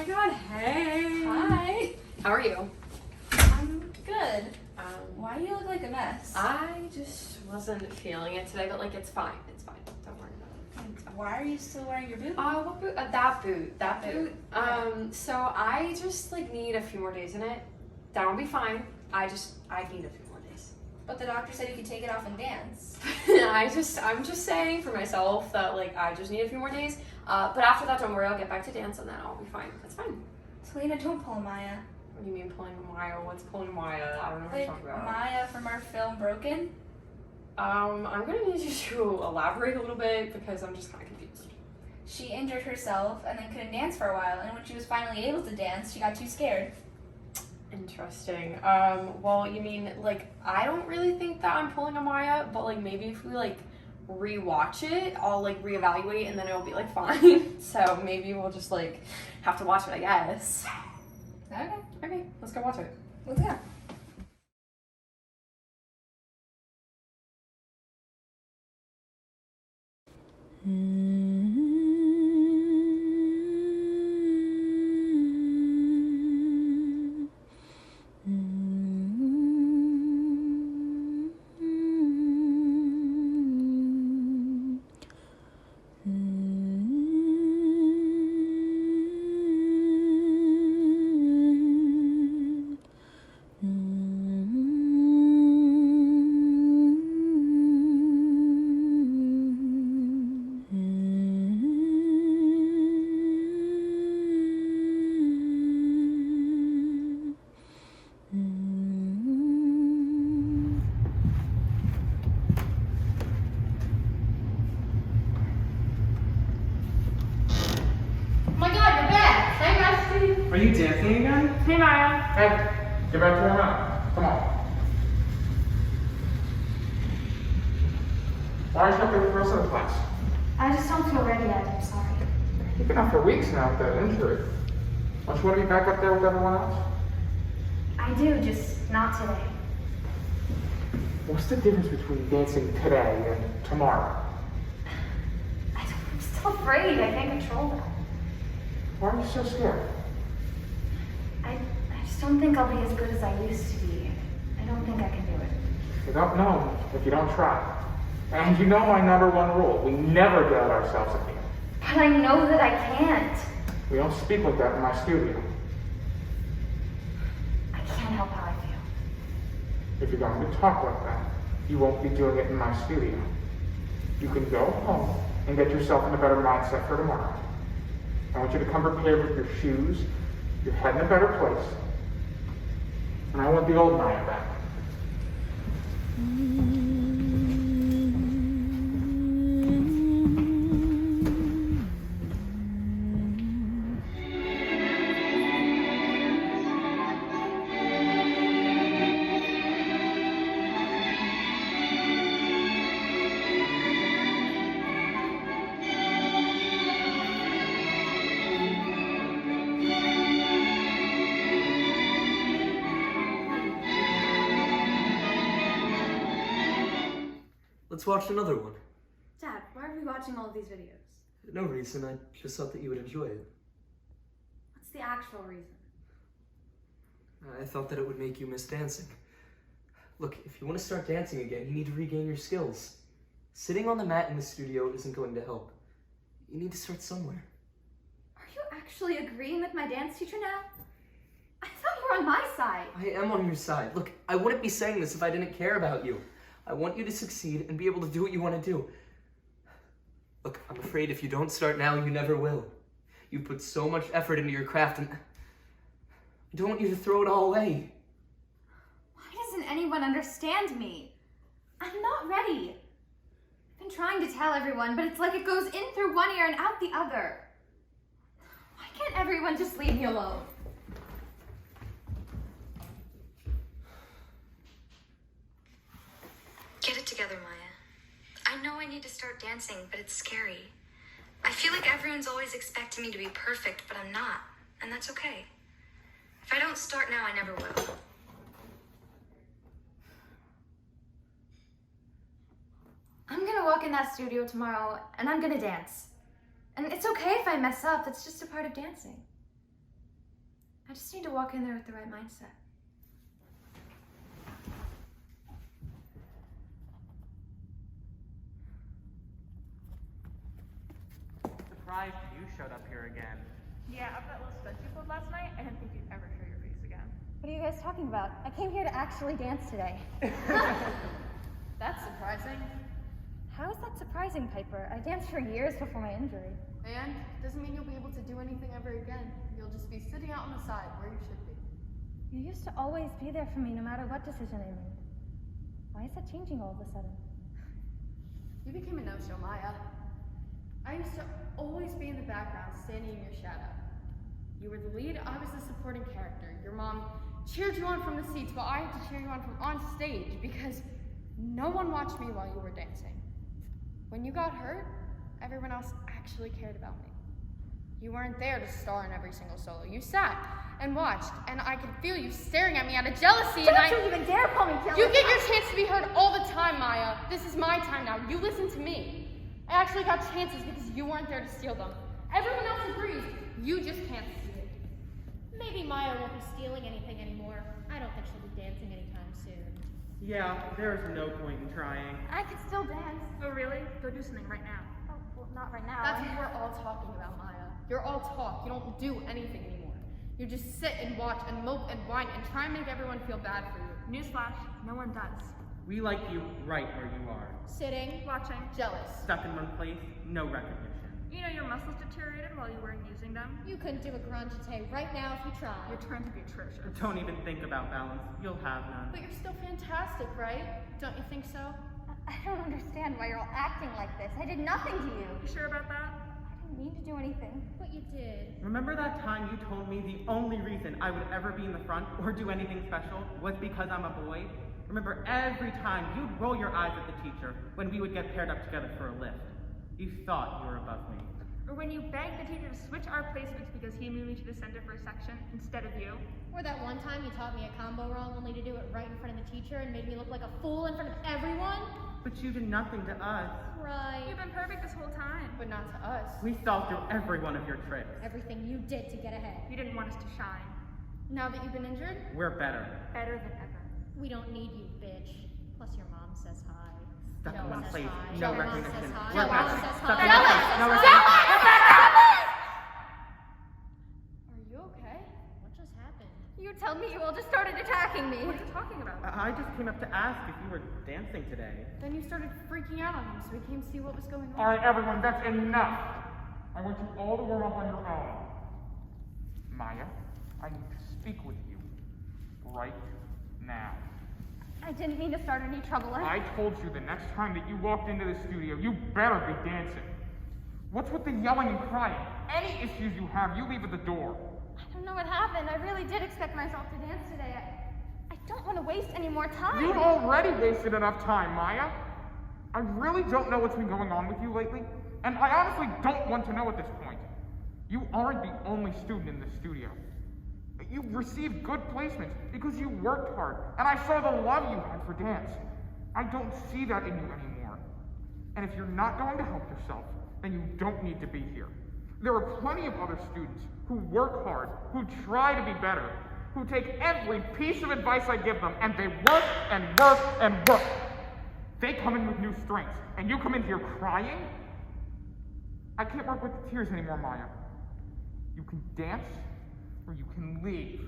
my god, hey! Hi. How are you? I'm good. Why do you look like a mess? I just wasn't feeling it today, but like it's fine. It's fine. Don't worry about it. It's fine. Why are you still wearing your boot? What boot? That boot. That boot. Yeah. So I just like need a few more days in it. That'll be fine. I need a few more days. But the doctor said you could take it off and dance. I'm just saying for myself that like I just need a few more days. But after that, don't worry, I'll get back to dance and then I'll be fine. That's fine. Selena, don't pull Maya. What do you mean pulling Maya? What's pulling Maya? I don't know what you're Like talking about. Maya from our film Broken? I'm gonna need you to elaborate a little bit because I'm just kind of confused. She injured herself and then couldn't dance for a while, and when she was finally able to dance, she got too scared. Interesting. Well, you mean, like, I don't really think that I'm pulling a Maya, but, like, maybe if we, like, rewatch it, I'll, like, reevaluate, and then it'll be, like, fine. So maybe we'll just, like, have to watch it, I guess. Okay, let's go watch it. Let's go. Are you dancing again? Hey, Maya. Hey, get back to warm up. Come on. Why aren't you up there with the rest of the class? I just don't feel ready yet, I'm sorry. You've been out for weeks now with that injury. Don't you want to be back up there with everyone else? I do, just not today. What's the difference between dancing today and tomorrow? I'm still afraid, I can't control that. Why are you so scared? I just don't think I'll be as good as I used to be. I don't think I can do it. You don't know if you don't try. And you know my number one rule. We never doubt ourselves again. But I know that I can't. We don't speak like that in my studio. I can't help how I feel. If you're going to talk like that, you won't be doing it in my studio. You can go home and get yourself in a better mindset for tomorrow. I want you to come prepared with your shoes, your head in a better place. And I want the old Maya back. Let's watch another one. Dad, why are we watching all of these videos? No reason, I just thought that you would enjoy it. What's the actual reason? I thought that it would make you miss dancing. Look, if you want to start dancing again, you need to regain your skills. Sitting on the mat in the studio isn't going to help. You need to start somewhere. Are you actually agreeing with my dance teacher now? I thought you were on my side. I am on your side. Look, I wouldn't be saying this if I didn't care about you. I want you to succeed and be able to do what you want to do. Look, I'm afraid if you don't start now, you never will. You put so much effort into your craft and I don't want you to throw it all away. Why doesn't anyone understand me? I'm not ready. I've been trying to tell everyone, but it's like it goes in through one ear and out the other. Why can't everyone just leave me alone? Get it together, Maya. I know I need to start dancing, but it's scary. I feel like everyone's always expecting me to be perfect, but I'm not, and that's okay. If I don't start now, I never will. I'm gonna walk in that studio tomorrow and I'm gonna dance. And it's okay if I mess up, it's just a part of dancing. I just need to walk in there with the right mindset. Surprised you showed up here again. Yeah, after that little stunt you pulled last night, I didn't think you'd ever show your face again. What are you guys talking about? I came here to actually dance today. That's surprising. How is that surprising, Piper? I danced for years before my injury. And doesn't mean you'll be able to do anything ever again. You'll just be sitting out on the side where you should be. You used to always be there for me no matter what decision I made. Why is that changing all of a sudden? You became a no-show, Maya. I used to always be in the background, standing in your shadow. You were the lead, I was the supporting character. Your mom cheered you on from the seats while I had to cheer you on from on stage because no one watched me while you were dancing. When you got hurt, everyone else actually cared about me. You weren't there to star in every single solo. You sat and watched, and I could feel you staring at me out of jealousy. Don't you even dare call me jealous! You get your chance to be heard all the time, Maya. This is my time now. You listen to me. I actually got chances because you weren't there to steal them. Everyone else agrees. You just can't see it. Maybe Maya won't be stealing anything anymore. I don't think she'll be dancing anytime soon. Yeah, there's no point in trying. I could still dance. Oh, really? Go do something right now. Oh, well, not right now. That's what we're all talking about, Maya. You're all talk. You don't do anything anymore. You just sit and watch and mope and whine and try and make everyone feel bad for you. Newsflash, no one does. We like you right where you are. Sitting. Watching. Jealous. Stuck in one place, no recognition. You know your muscles deteriorated while you weren't using them. You couldn't do a grand jeté right now if you tried. You're trying to be atrocious. Don't even think about balance. You'll have none. But you're still fantastic, right? Don't you think so? I don't understand why you're all acting like this. I did nothing to you. You sure about that? I didn't mean to do anything. But you did. Remember that time you told me the only reason I would ever be in the front or do anything special was because I'm a boy? Remember every time you'd roll your eyes at the teacher when we would get paired up together for a lift. You thought you were above me. Or when you begged the teacher to switch our placements because he moved me to the center for a section instead of you. Or that one time you taught me a combo wrong only to do it right in front of the teacher and made me look like a fool in front of everyone. But you did nothing to us. Right. You've been perfect this whole time. But not to us. We saw through every one of your tricks. Everything you did to get ahead. You didn't want us to shine. Now that you've been injured? We're better. Better than ever. We don't need you, bitch. Plus your mom says hi. Stuck in Jealous one says place, hi. no Your mom recognition. says hi. We're Your mom better. says Stuck hi. in one place, no recognition. Are you okay? What just happened? You tell me you all just started attacking me. What are you talking about? I just came up to ask if you were dancing today. Then you started freaking out on him, so we came to see what was going on. All right, everyone, that's enough. I want you all to warm up on your own. Maya, I need to speak with you right now. I didn't mean to start any trouble. I told you the next time that you walked into the studio, you better be dancing. What's with the yelling and crying? Any issues you have, you leave at the door. I don't know what happened. I really did expect myself to dance today. I don't want to waste any more time. You've already wasted enough time, Maya. I really don't know what's been going on with you lately, and I honestly don't want to know at this point. You aren't the only student in the studio. You received good placements because you worked hard, and I saw the love you had for dance. I don't see that in you anymore. And if you're not going to help yourself, then you don't need to be here. There are plenty of other students who work hard, who try to be better, who take every piece of advice I give them, and they work and work and work. They come in with new strengths, and you come in here crying? I can't work with the tears anymore, Maya. You can dance, or you can leave.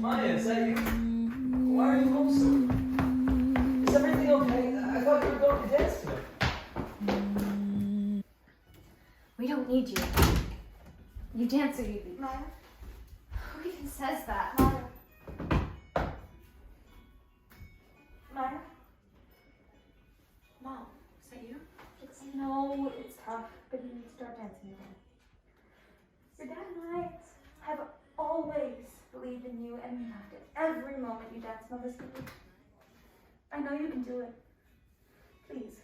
Maya, is that you? Why are you home so? Is everything okay? I thought you were going to dance today. We don't need you. You dance or you leave. Maya? Who even says that? Maya? Maya? Mom, is that you? No, it's tough, but you need to start dancing now. Your dad and I have always believed in you and loved it every moment you danced on this TV. I know you can do it. Please,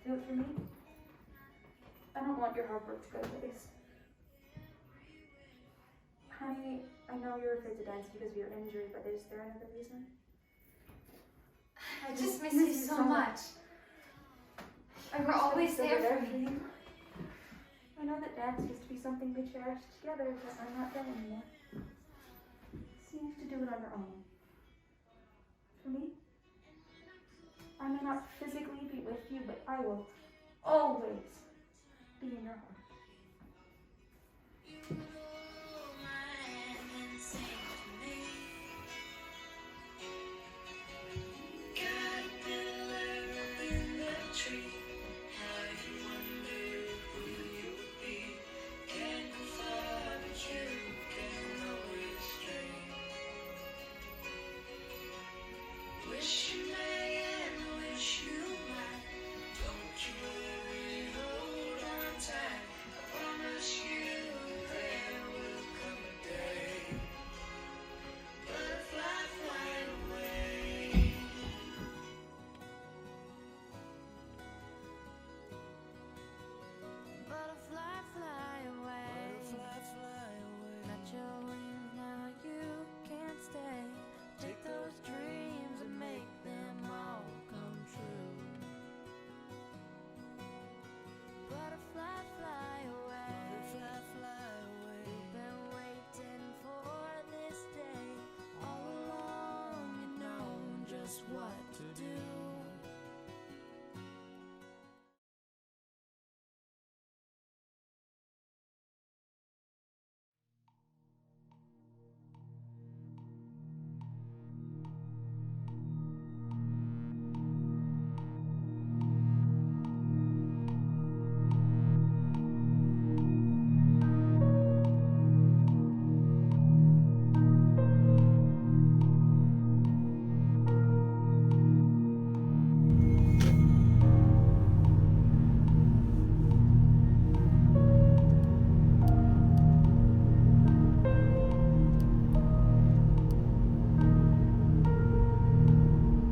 do it for me. I don't want your hard work to go to waste. Honey, I know you're afraid to dance because of your injury, but is there another reason? I just miss you so much. You were always there for me. I know that dance used to be something we cherished together, but I'm not there anymore. Seems to do it on your own. For me, I may not physically be with you, but I will always be in your heart.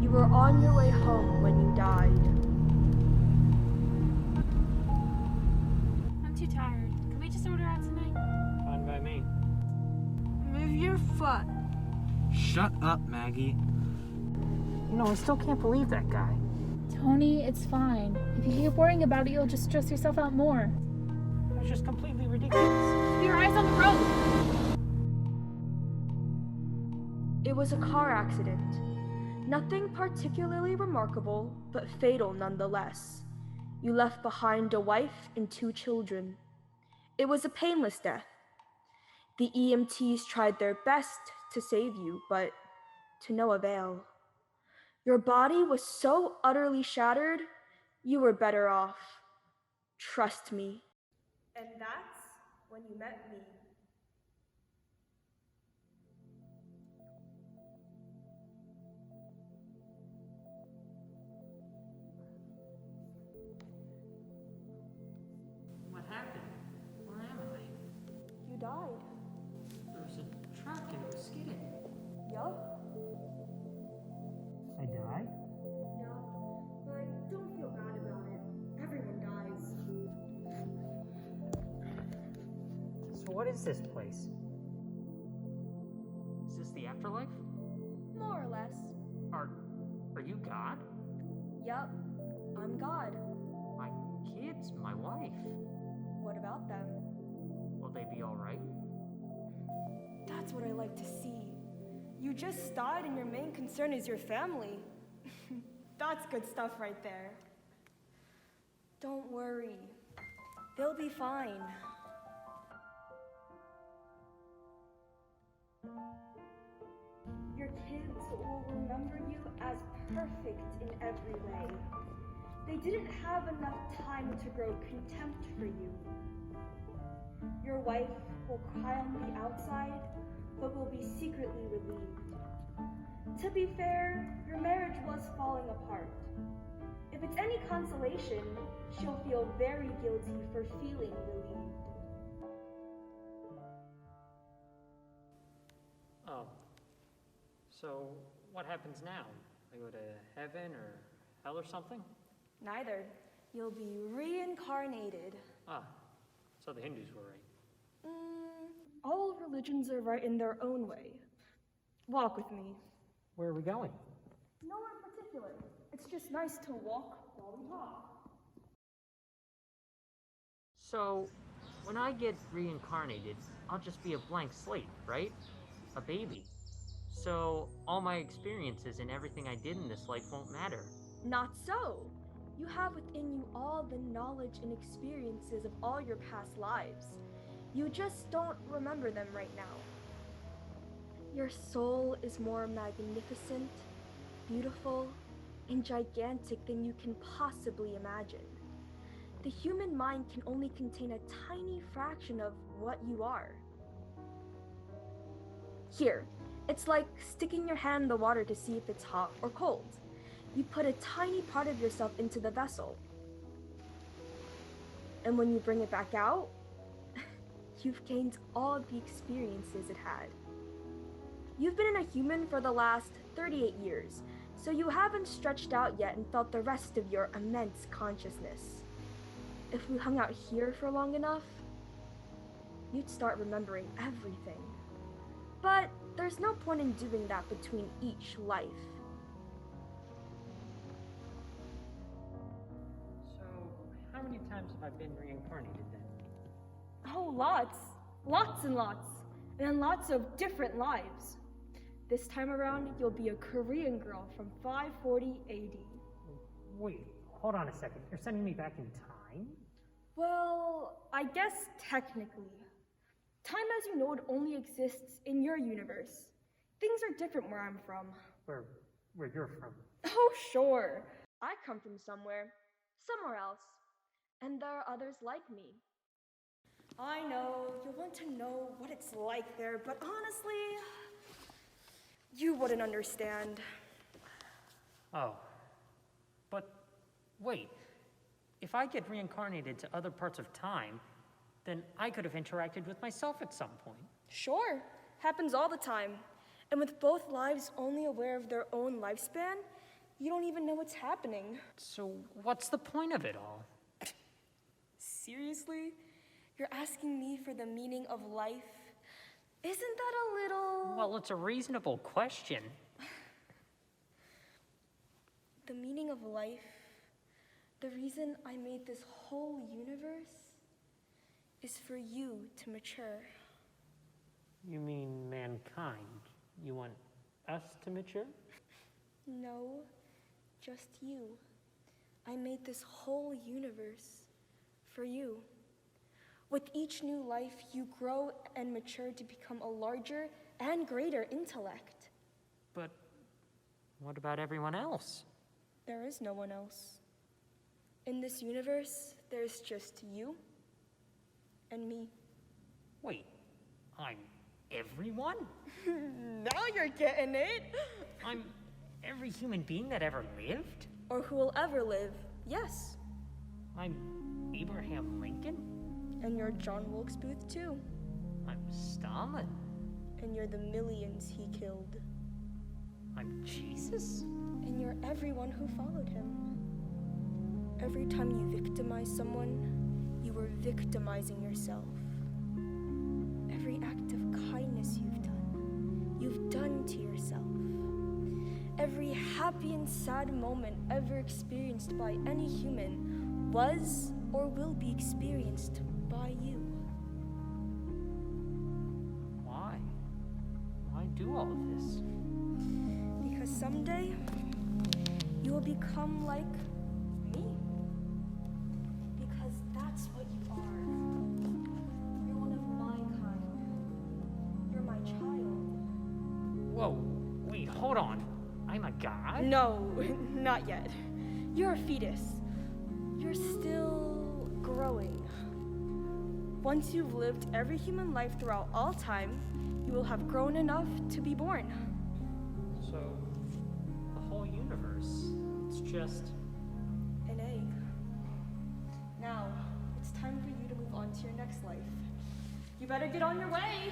You were on your way home when you died. I'm too tired. Can we just order out tonight? Fine by me. Move your foot. Shut up, Maggie. You know, I still can't believe that guy. Tony, it's fine. If you keep worrying about it, you'll just stress yourself out more. It was just completely ridiculous. Keep your eyes on the road. It was a car accident. Nothing particularly remarkable, but fatal nonetheless. You left behind a wife and 2 children. It was a painless death. The EMTs tried their best to save you, but to no avail. Your body was so utterly shattered, you were better off. Trust me. And that's when you met me. What happened? Where am I? You died. There was a truck and it was skidding. Yup. I died? No, but don't feel bad about it. Everyone dies. So what is this place? Is this the afterlife? More or less. Are you God? Yup, I'm God. My kids, my wife. What about them? Will they be alright? That's what I like to see. You just died and your main concern is your family. That's good stuff right there. Don't worry. They'll be fine. Your kids will remember you as perfect in every way. They didn't have enough time to grow contempt for you. Your wife will cry on the outside, but will be secretly relieved. To be fair, your marriage was falling apart. If it's any consolation, she'll feel very guilty for feeling relieved. Oh. So, what happens now? I go to heaven or hell or something? Neither. You'll be reincarnated. Ah, so the Hindus were right. All religions are right in their own way. Walk with me. Where are we going? Nowhere in particular. It's just nice to walk while we talk. So, when I get reincarnated, I'll just be a blank slate, right? A baby. So, all my experiences and everything I did in this life won't matter. Not so. You have within you all the knowledge and experiences of all your past lives. You just don't remember them right now. Your soul is more magnificent, beautiful, and gigantic than you can possibly imagine. The human mind can only contain a tiny fraction of what you are. Here, it's like sticking your hand in the water to see if it's hot or cold. You put a tiny part of yourself into the vessel. And when you bring it back out, you've gained all the experiences it had. You've been a human for the last 38 years, so you haven't stretched out yet and felt the rest of your immense consciousness. If we hung out here for long enough, you'd start remembering everything. But there's no point in doing that between each life. So, how many times have I been reincarnated then? Oh, lots. Lots and lots. And in lots of different lives. This time around, you'll be a Korean girl from 540 AD. Wait, hold on a second. You're sending me back in time? Well, I guess technically. Time as you know it only exists in your universe. Things are different where I'm from. Where you're from? Oh, sure. I come from somewhere else. And there are others like me. I know, you want to know what it's like there, but honestly, you wouldn't understand. Oh. But, wait. If I get reincarnated to other parts of time, then I could have interacted with myself at some point. Sure, happens all the time. And with both lives only aware of their own lifespan, you don't even know what's happening. So, what's the point of it all? Seriously? You're asking me for the meaning of life? Isn't that a little... Well, it's a reasonable question. The meaning of life, the reason I made this whole universe, is for you to mature. You mean mankind? You want us to mature? No, just you. I made this whole universe for you. With each new life, you grow and mature to become a larger and greater intellect. But what about everyone else? There is no one else. In this universe, there's just you and me. Wait, I'm everyone? Now you're getting it! I'm every human being that ever lived? Or who will ever live, yes. I'm Abraham Lincoln? And you're John Wilkes Booth too. I'm Stalin. And you're the millions he killed. I'm Jesus? And you're everyone who followed him. Every time you victimize someone, you were victimizing yourself. Every act of kindness you've done to yourself. Every happy and sad moment ever experienced by any human was or will be experienced by you. Why? Why do all of this? Because someday, you will become like me. Because that's what you are. You're one of my kind. You're my child. Whoa, wait, hold on. I'm a god? No, not yet. You're a fetus. You're still growing. Once you've lived every human life throughout all time, you will have grown enough to be born. So, the whole universe, it's just an egg. Now, it's time for you to move on to your next life. You better get on your way.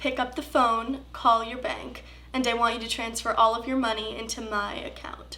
pick up the phone, call your bank, and I want you to transfer all of your money into my account.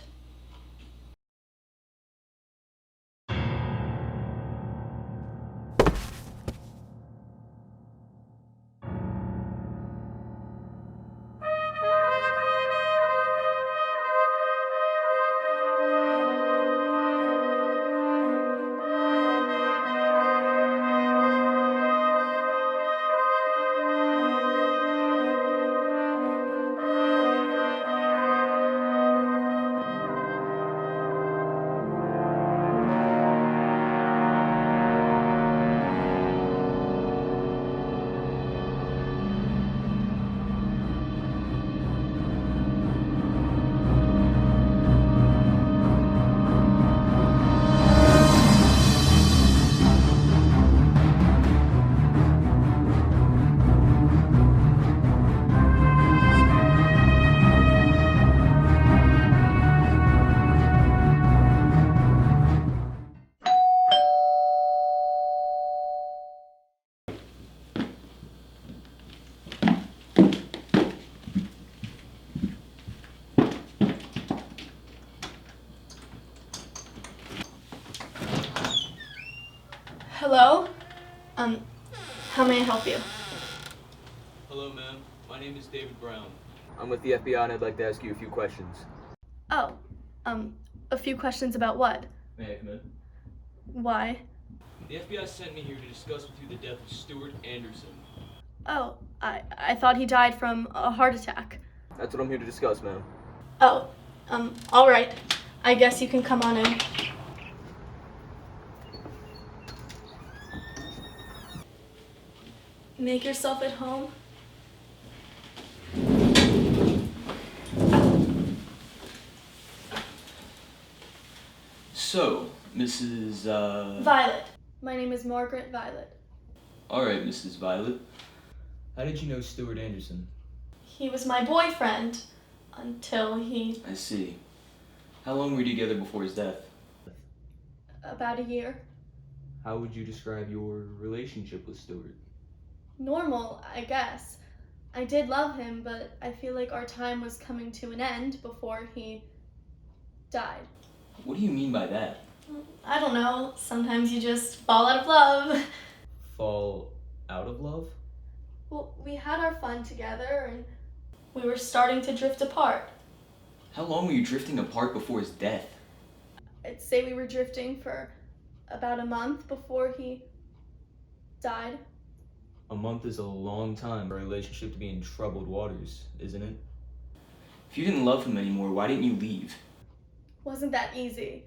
Hello? How may I help you? Hello, ma'am. My name is David Brown. I'm with the FBI and I'd like to ask you a few questions. Oh, a few questions about what? May I come in? Why? The FBI sent me here to discuss with you the death of Stuart Anderson. Oh, I thought he died from a heart attack. That's what I'm here to discuss, ma'am. Oh, all right. I guess you can come on in. Make yourself at home. So, Mrs. Violet. My name is Margaret Violet. Alright, Mrs. Violet. How did you know Stuart Anderson? He was my boyfriend until he... I see. How long were you together before his death? About a year. How would you describe your relationship with Stuart? Normal, I guess. I did love him, but I feel like our time was coming to an end before he died. What do you mean by that? I don't know. Sometimes you just fall out of love. Fall out of love? Well, we had our fun together and we were starting to drift apart. How long were you drifting apart before his death? I'd say we were drifting for about a month before he died. A month is a long time for a relationship to be in troubled waters, isn't it? If you didn't love him anymore, why didn't you leave? Wasn't that easy.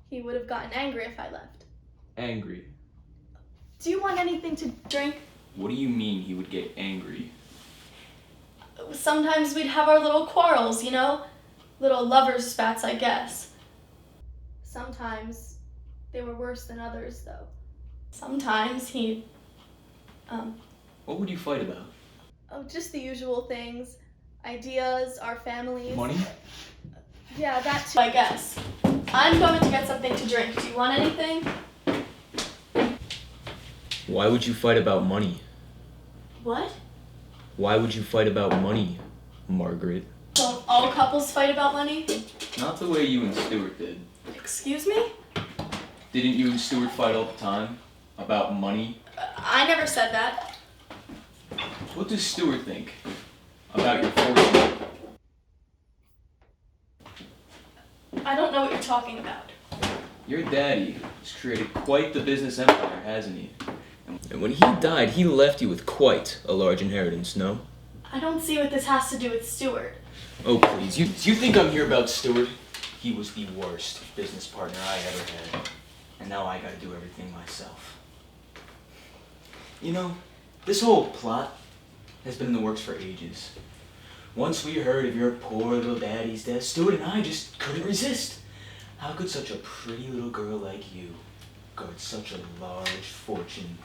He would have gotten angry if I left. Angry? Do you want anything to drink? What do you mean he would get angry? Sometimes we'd have our little quarrels, you know? Little lovers' spats, I guess. Sometimes they were worse than others, though. Sometimes he'd, What would you fight about? Oh, just the usual things. Ideas, our families. Money? Yeah, that too, I guess. I'm going to get something to drink. Do you want anything? Why would you fight about money? What? Why would you fight about money, Margaret? Don't all couples fight about money? Not the way you and Stuart did. Excuse me? Didn't you and Stuart fight all the time? About money? I never said that. What does Stuart think? About your fortune? I don't know what you're talking about. Your daddy has created quite the business empire, hasn't he? And when he died, he left you with quite a large inheritance, no? I don't see what this has to do with Stuart. Oh, please. You think I'm here about Stuart? He was the worst business partner I ever had. And now I gotta do everything myself. You know, this whole plot has been in the works for ages. Once we heard of your poor little daddy's death, Stuart and I just couldn't resist. How could such a pretty little girl like you guard such a large fortune?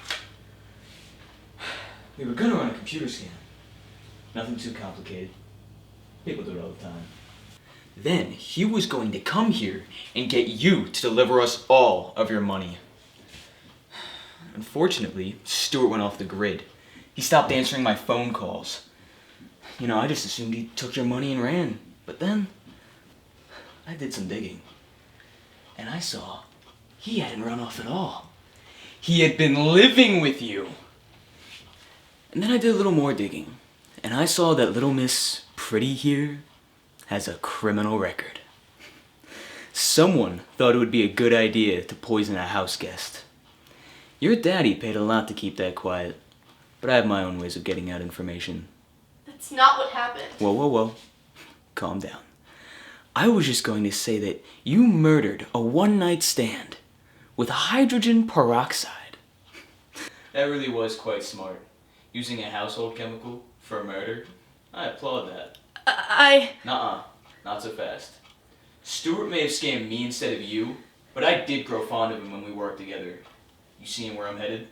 We were gonna run a computer scam. Nothing too complicated. People do it all the time. Then he was going to come here and get you to deliver us all of your money. Unfortunately, Stuart went off the grid. He stopped answering my phone calls. You know, I just assumed he took your money and ran. But then, I did some digging. And I saw he hadn't run off at all. He had been living with you. And then I did a little more digging. And I saw that little Miss Pretty here has a criminal record. Someone thought it would be a good idea to poison a house guest. Your daddy paid a lot to keep that quiet, but I have my own ways of getting out information. That's not what happened. Whoa. Calm down. I was just going to say that you murdered a one-night stand with hydrogen peroxide. That really was quite smart. Using a household chemical for murder. I applaud that. Nuh-uh. Not so fast. Stuart may have scammed me instead of you, but I did grow fond of him when we worked together. You seeing where I'm headed?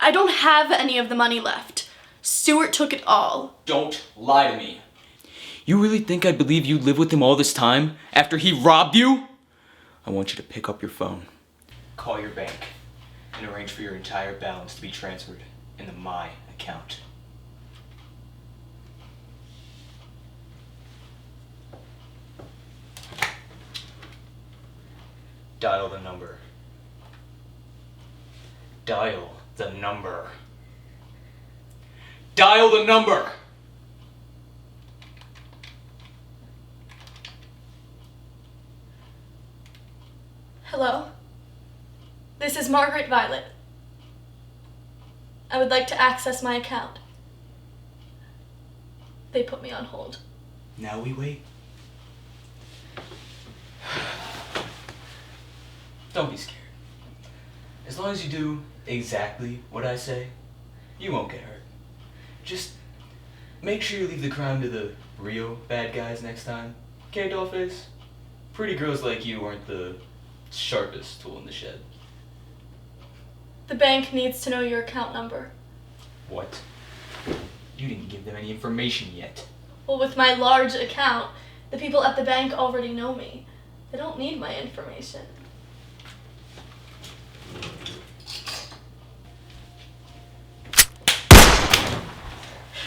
I don't have any of the money left. Stuart took it all. Don't lie to me. You really think I believe you lived with him all this time after he robbed you? I want you to pick up your phone, call your bank, and arrange for your entire balance to be transferred into my account. Dial the number. Dial the number. Dial the number! Hello? This is Margaret Violet. I would like to access my account. They put me on hold. Now we wait. Don't be scared. As long as you do exactly what I say, you won't get hurt. Just make sure you leave the crime to the real bad guys next time. Okay, Dollface? Pretty girls like you aren't the sharpest tool in the shed. The bank needs to know your account number. What? You didn't give them any information yet. Well, with my large account, the people at the bank already know me. They don't need my information.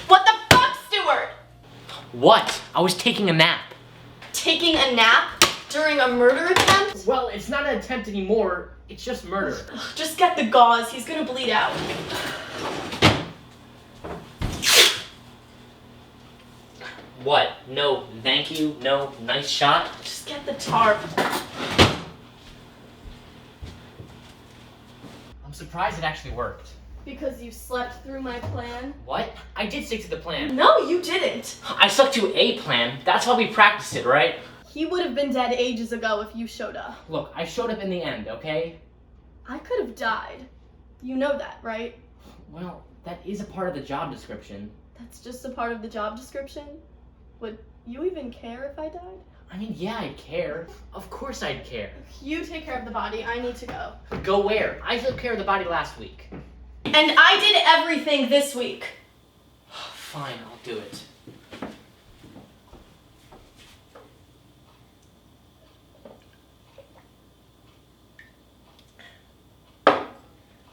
What the fuck, Stuart? What? I was taking a nap. Taking a nap during a murder attempt? Well, it's not an attempt anymore. It's just murder. Just get the gauze. He's gonna bleed out. What? No, thank you. No, nice shot. Just get the tarp. I'm surprised it actually worked. Because you slept through my plan? What? I did stick to the plan. No, you didn't. I stuck to a plan. That's how we practiced it, right? He would have been dead ages ago if you showed up. Look, I showed up in the end, okay? I could have died. You know that, right? Well, that is a part of the job description. That's just a part of the job description? Would you even care if I died? I mean, yeah, I'd care. Of course I'd care. You take care of the body. I need to go. Go where? I took care of the body last week. And I did everything this week. Fine, I'll do it.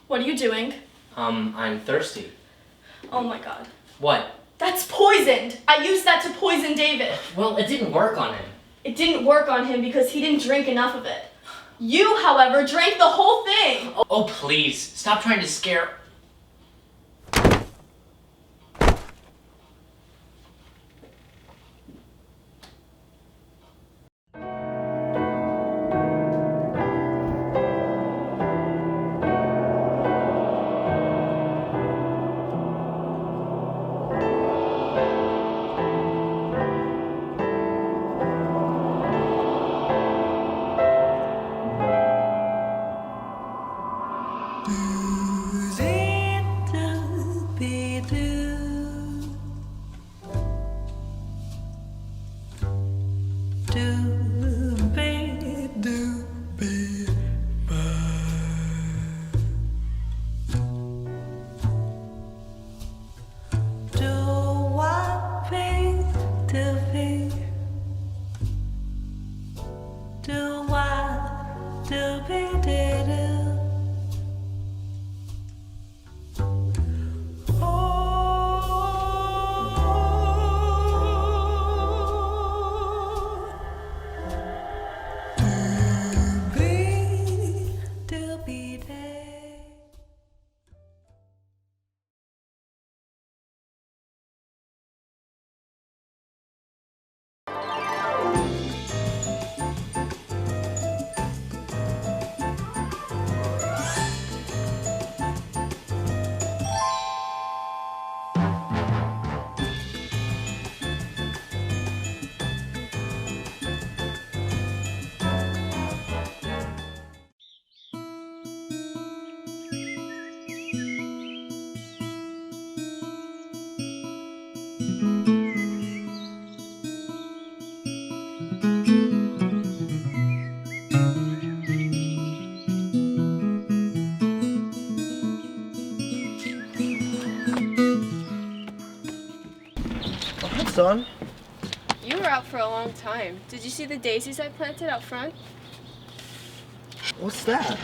What are you doing? I'm thirsty. Oh my god. What? That's poisoned! I used that to poison David. Well, it didn't work on him. It didn't work on him because he didn't drink enough of it. You, however, drank the whole thing! Oh, please. Stop trying to scare... Did it. Oh on? You were out for a long time. Did you see the daisies I planted out front? What's that?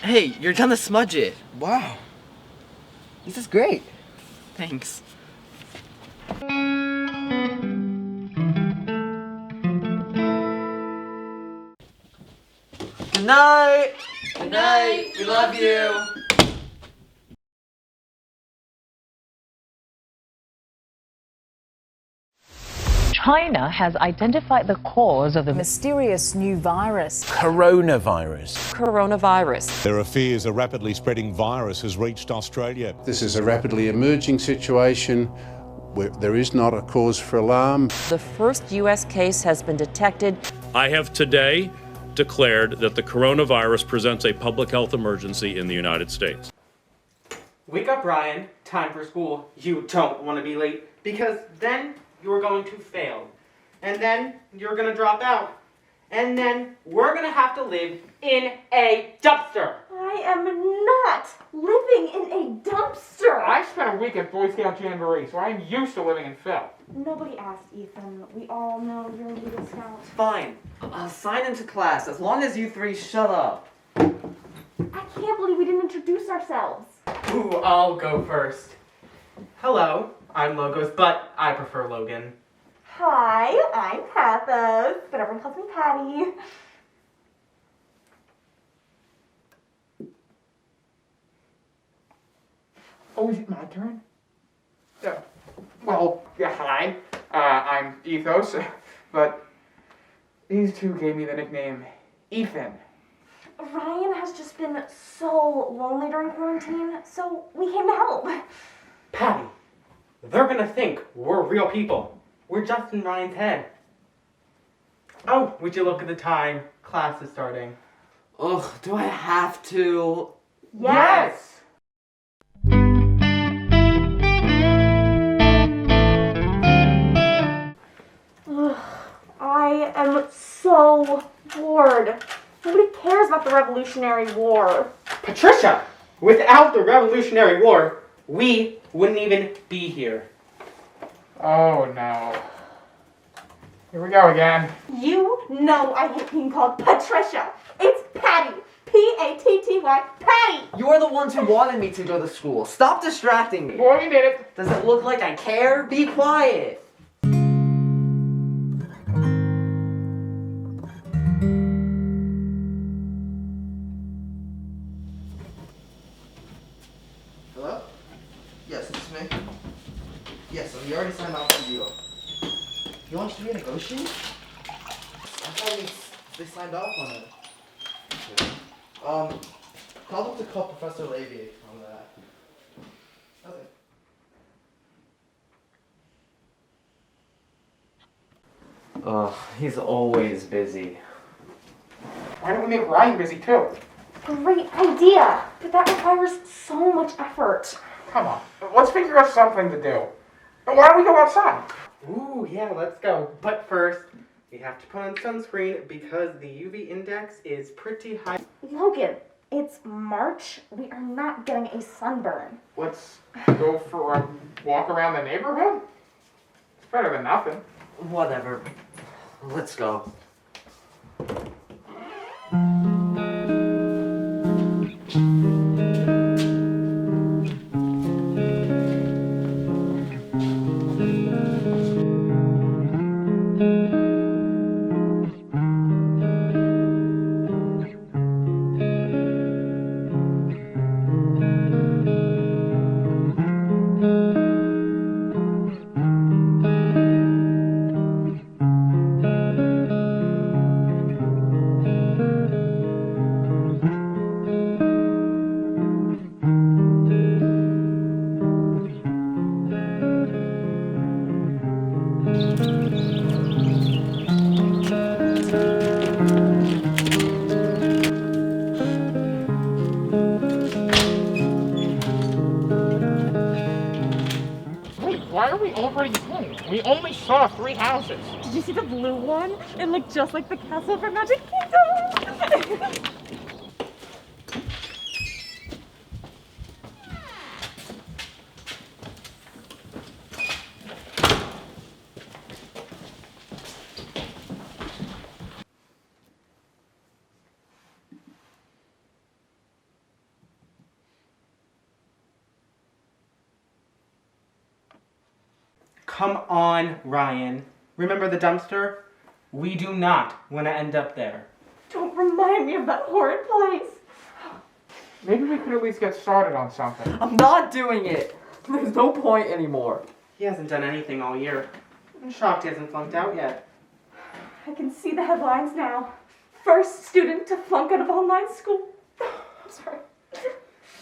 Hey, you're gonna smudge it. Wow. This is great. Thanks. Good night! Good night. We love you. China has identified the cause of the mysterious new virus. Coronavirus. Coronavirus. There are fears a rapidly spreading virus has reached Australia. This is a rapidly emerging situation where there is not a cause for alarm. The first U.S. case has been detected. I have today declared that the coronavirus presents a public health emergency in the United States. Wake up, Ryan. Time for school. You don't want to be late because then you're going to fail. And then you're going to drop out. And then we're going to have to live in a dumpster. I am not living in a dumpster. I spent a week at Boy Scout Jamboree, so I'm used to living in filth. Nobody asked, Ethan. We all know you're a Eagle Scout. Fine. I'll sign into class as long as you three shut up. I can't believe we didn't introduce ourselves. Ooh, I'll go first. Hello, I'm Logos, but I prefer Logan. Hi, I'm Pathos, but everyone calls me Patty. Oh, is it my turn? Well, yeah, hi. I'm Ethos, but these two gave me the nickname Ethan. Ryan has just been so lonely during quarantine, so we came to help. Patty, they're gonna think we're real people. We're just in Ryan's head. Oh, would you look at the time? Class is starting. Ugh, do I have to? Yes! I am so bored. Nobody cares about the Revolutionary War. Patricia, without the Revolutionary War, we wouldn't even be here. Oh no. Here we go again. You know I hate being called Patricia. It's Patty. P-A-T-T-Y, Patty. You're the ones who wanted me to go to school. Stop distracting me. Boy, you did it. Does it look like I care? Be quiet. Hello? Yes, it's me. Yes, you already signed off the deal. You want to renegotiate? I thought they signed off on it. Okay. Tell them to call Professor Levy on that. Okay. Ugh, he's always busy. Why don't we make Ryan busy too? Great idea, but that requires so much effort. Come on, let's figure out something to do. Why don't we go outside? Ooh, yeah, let's go. But first, we have to put on sunscreen because the UV index is pretty high. Logan, it's March. We are not getting a sunburn. Let's go for a walk around the neighborhood? It's better than nothing. Whatever. Let's go. Why are we already home? We only saw 3 houses. Did you see the blue one? It looked just like the castle from Magic Kingdom. Come on, Ryan. Remember the dumpster? We do not want to end up there. Don't remind me of that horrid place. Maybe we could at least get started on something. I'm not doing it. There's no point anymore. He hasn't done anything all year. I'm shocked he hasn't flunked out yet. I can see the headlines now. First student to flunk out of online school. I'm sorry.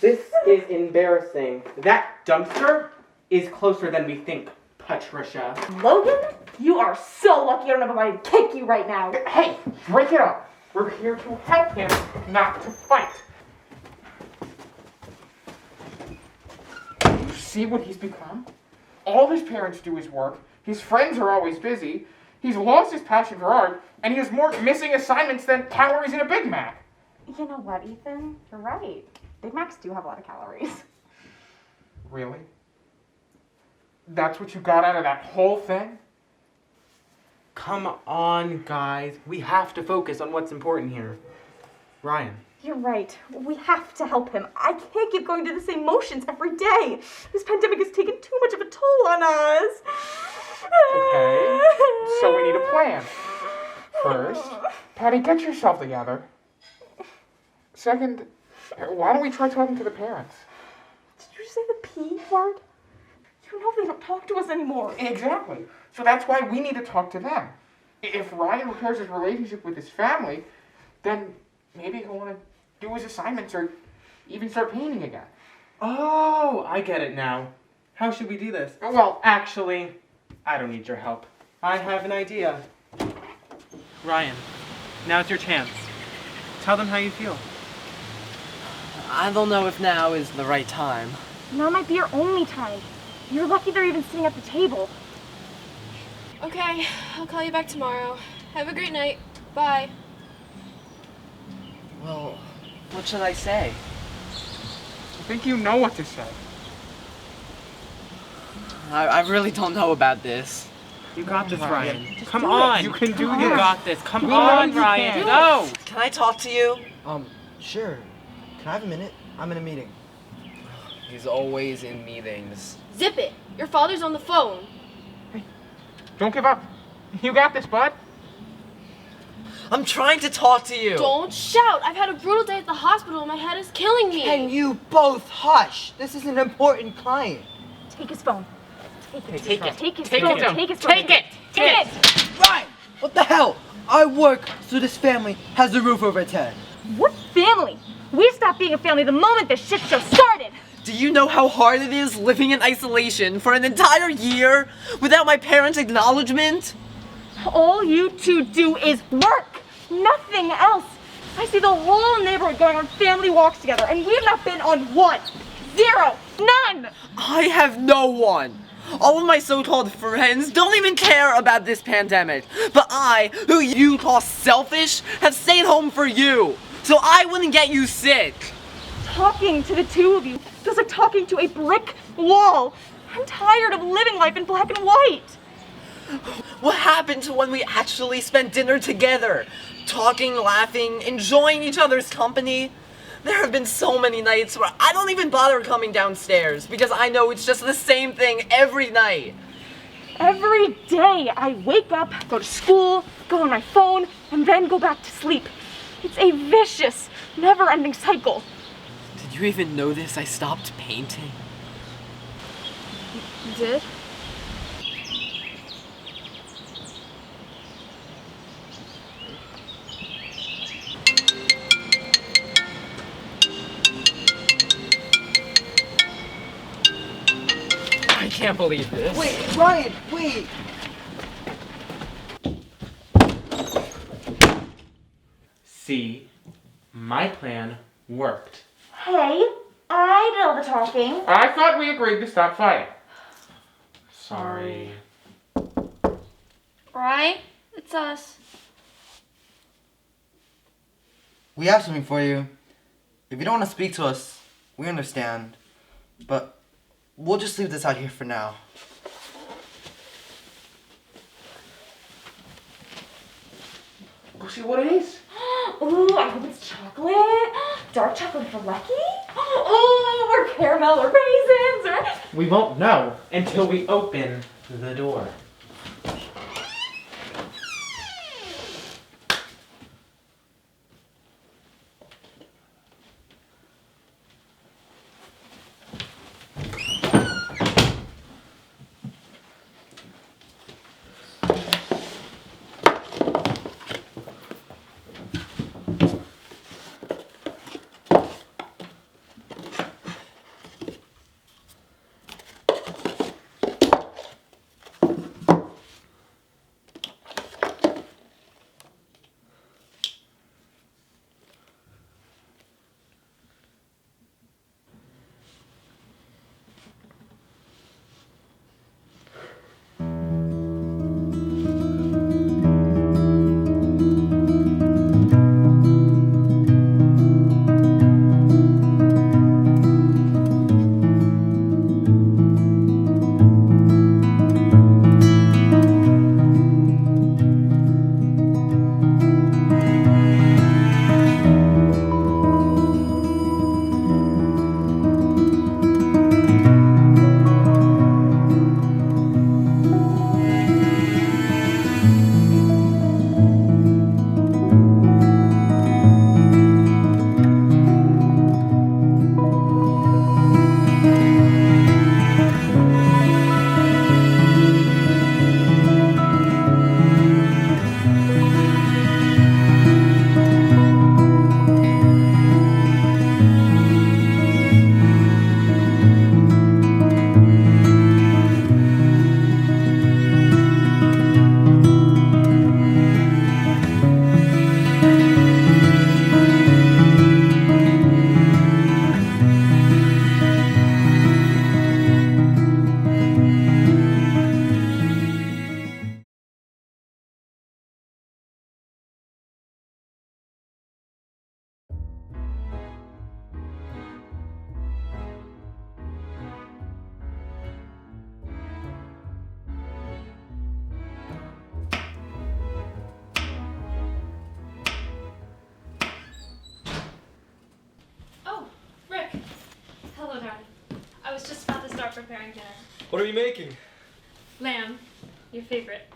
This is embarrassing. That dumpster is closer than we think, Patricia. Logan, you are so lucky I don't have a body to kick you right now. Hey, break it up. We're here to help him, not to fight. You see what he's become? All his parents do is work. His friends are always busy. He's lost his passion for art, and he has more missing assignments than calories in a Big Mac. You know what, Ethan? You're right. Big Macs do have a lot of calories. Really? That's what you got out of that whole thing? Come on, guys. We have to focus on what's important here. Ryan. You're right. We have to help him. I can't keep going through the same motions every day. This pandemic has taken too much of a toll on us. Okay, so we need a plan. First, Patty, get yourself together. Second, why don't we try talking to the parents? Did you say the P word? You know they don't talk to us anymore. Exactly. So that's why we need to talk to them. If Ryan repairs his relationship with his family, then maybe he'll want to do his assignments or even start painting again. Oh, I get it now. How should we do this? Well, actually, I don't need your help. I have an idea. Ryan, now's your chance. Tell them how you feel. I don't know if now is the right time. Now might be your only time. You're lucky they're even sitting at the table. Okay, I'll call you back tomorrow. Have a great night. Bye. Well, what should I say? I think you know what to say. I really don't know about this. You got this, Ryan. Just Come do on. it. You can do You this. got this. Come We on, know you Ryan. can. No. Can I talk to you? Sure. Can I have a minute? I'm in a meeting. He's always in meetings. Zip it. Your father's on the phone. Don't give up. You got this, bud. I'm trying to talk to you. Don't shout. I've had a brutal day at the hospital and my head is killing me. Can you both hush? This is an important client. Take his phone. Take it. Take his Take phone. it. Take his phone. Take it. Take it. Ryan! What the hell? I work so this family has a roof over its head. What family? We stopped being a family the moment this shit show started. Do you know how hard it is living in isolation for an entire year without my parents' acknowledgement? All you two do is work. Nothing else. I see the whole neighborhood going on family walks together, and we've not been on one. Zero. None. I have no one. All of my so-called friends don't even care about this pandemic. But I, who you call selfish, have stayed home for you, so I wouldn't get you sick. Talking to the two of you feels like talking to a brick wall. I'm tired of living life in black and white. What happened to when we actually spent dinner together? Talking, laughing, enjoying each other's company? There have been so many nights where I don't even bother coming downstairs because I know it's just the same thing every night. Every day I wake up, go to school, go on my phone, and then go back to sleep. It's a vicious, never-ending cycle. Did you even notice I stopped painting? You did? I can't believe this. Wait, Ryan, wait! See, my plan worked. Hey, I did all the talking. I thought we agreed to stop fighting. Sorry. Right? It's us. We have something for you. If you don't want to speak to us, we understand. But we'll just leave this out here for now. Go see what it is. Ooh, I hope it's chocolate. Dark chocolate for Lucky? Oh, or caramel or raisins or... We won't know until we open The door. Preparing dinner. What are you making? Lamb, your favorite.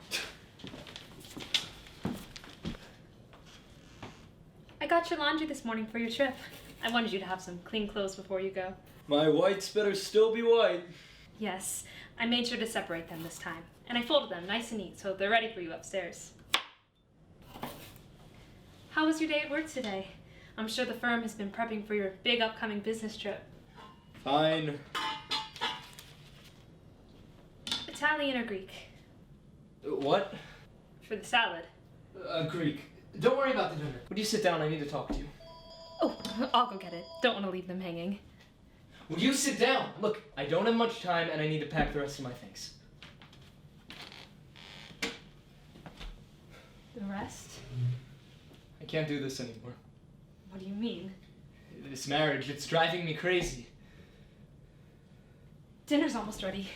I got your laundry this morning for your trip. I wanted you to have some clean clothes before you go. My whites better still be white. Yes, I made sure to separate them this time. And I folded them nice and neat so they're ready for you upstairs. How was your day at work today? I'm sure the firm has been prepping for your big upcoming business trip. Fine. Italian or Greek? What? For the salad. Greek. Don't worry about the dinner. Would you sit down? I need to talk to you. Oh, I'll go get it. Don't want to leave them hanging. Would you sit down? Look, I don't have much time and I need to pack the rest of my things. The rest? I can't do this anymore. What do you mean? This marriage, it's driving me crazy. Dinner's almost ready.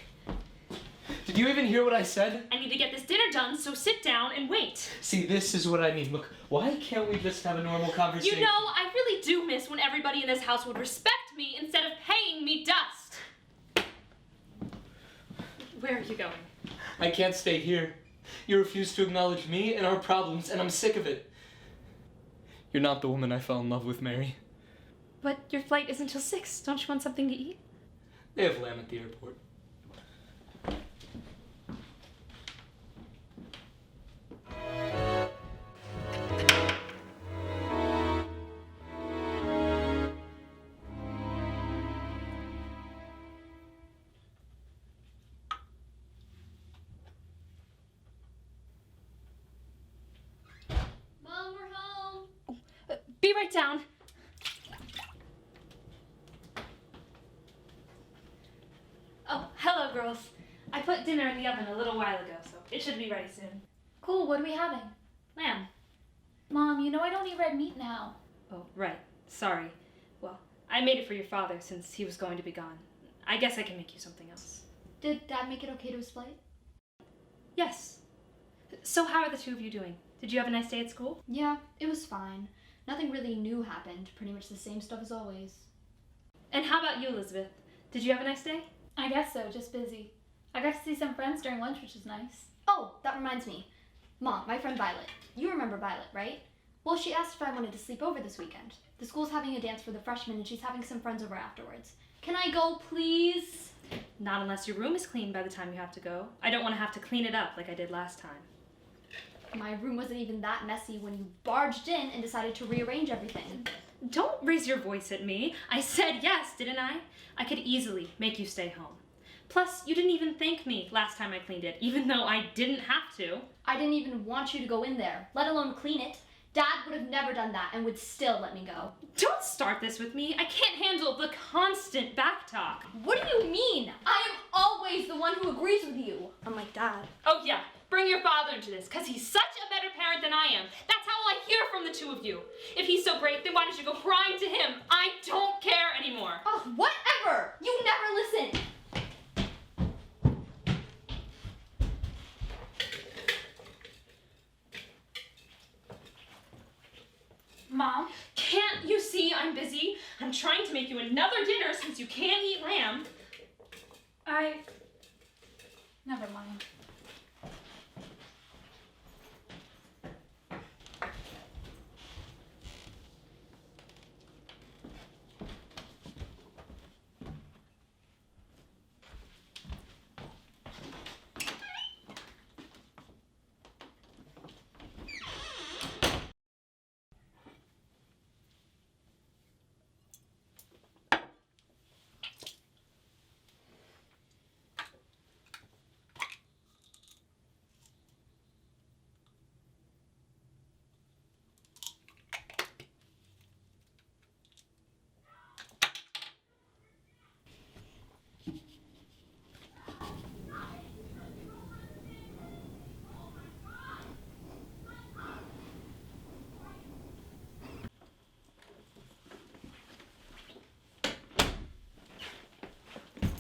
Did you even hear what I said? I need to get this dinner done, so sit down and wait. See, this is what I mean. Look, why can't we just have a normal conversation? You know, I really do miss when everybody in this house would respect me instead of paying me dust. Where are you going? I can't stay here. You refuse to acknowledge me and our problems, and I'm sick of it. You're not the woman I fell in love with, Mary. But your flight isn't till 6. Don't you want something to eat? They have lamb at the airport. Mom, we're home. Be right down. Oh, hello, girls. I put dinner in the oven a little while ago, so it should be ready soon. Cool, what are we having? Lamb. Mom, you know I don't eat red meat now. Oh, right. Sorry. Well, I made it for your father since he was going to be gone. I guess I can make you something else. Did Dad make it okay to his flight? Yes. So how are the two of you doing? Did you have a nice day at school? Yeah, it was fine. Nothing really new happened. Pretty much the same stuff as always. And how about you, Elizabeth? Did you have a nice day? I guess so, just busy. I got to see some friends during lunch, which is nice. Oh, that reminds me. Mom, my friend Violet. You remember Violet, right? Well, she asked if I wanted to sleep over this weekend. The school's having a dance for the freshmen and she's having some friends over afterwards. Can I go, please? Not unless your room is clean by the time you have to go. I don't want to have to clean it up like I did last time. My room wasn't even that messy when you barged in and decided to rearrange everything. Don't raise your voice at me. I said yes, didn't I? I could easily make you stay home. Plus, you didn't even thank me last time I cleaned it, even though I didn't have to. I didn't even want you to go in there, let alone clean it. Dad would have never done that and would still let me go. Don't start this with me. I can't handle the constant back talk. What do you mean? I am always the one who agrees with you. Unlike Dad. Oh yeah, bring your father into this, because he's such a better parent than I am. That's how I hear from the two of you. If he's so great, then why don't you go crying to him? I don't care anymore. Oh, whatever! You never listen! Mom, can't you see I'm busy? I'm trying to make you another dinner since you can't eat lamb. Never mind.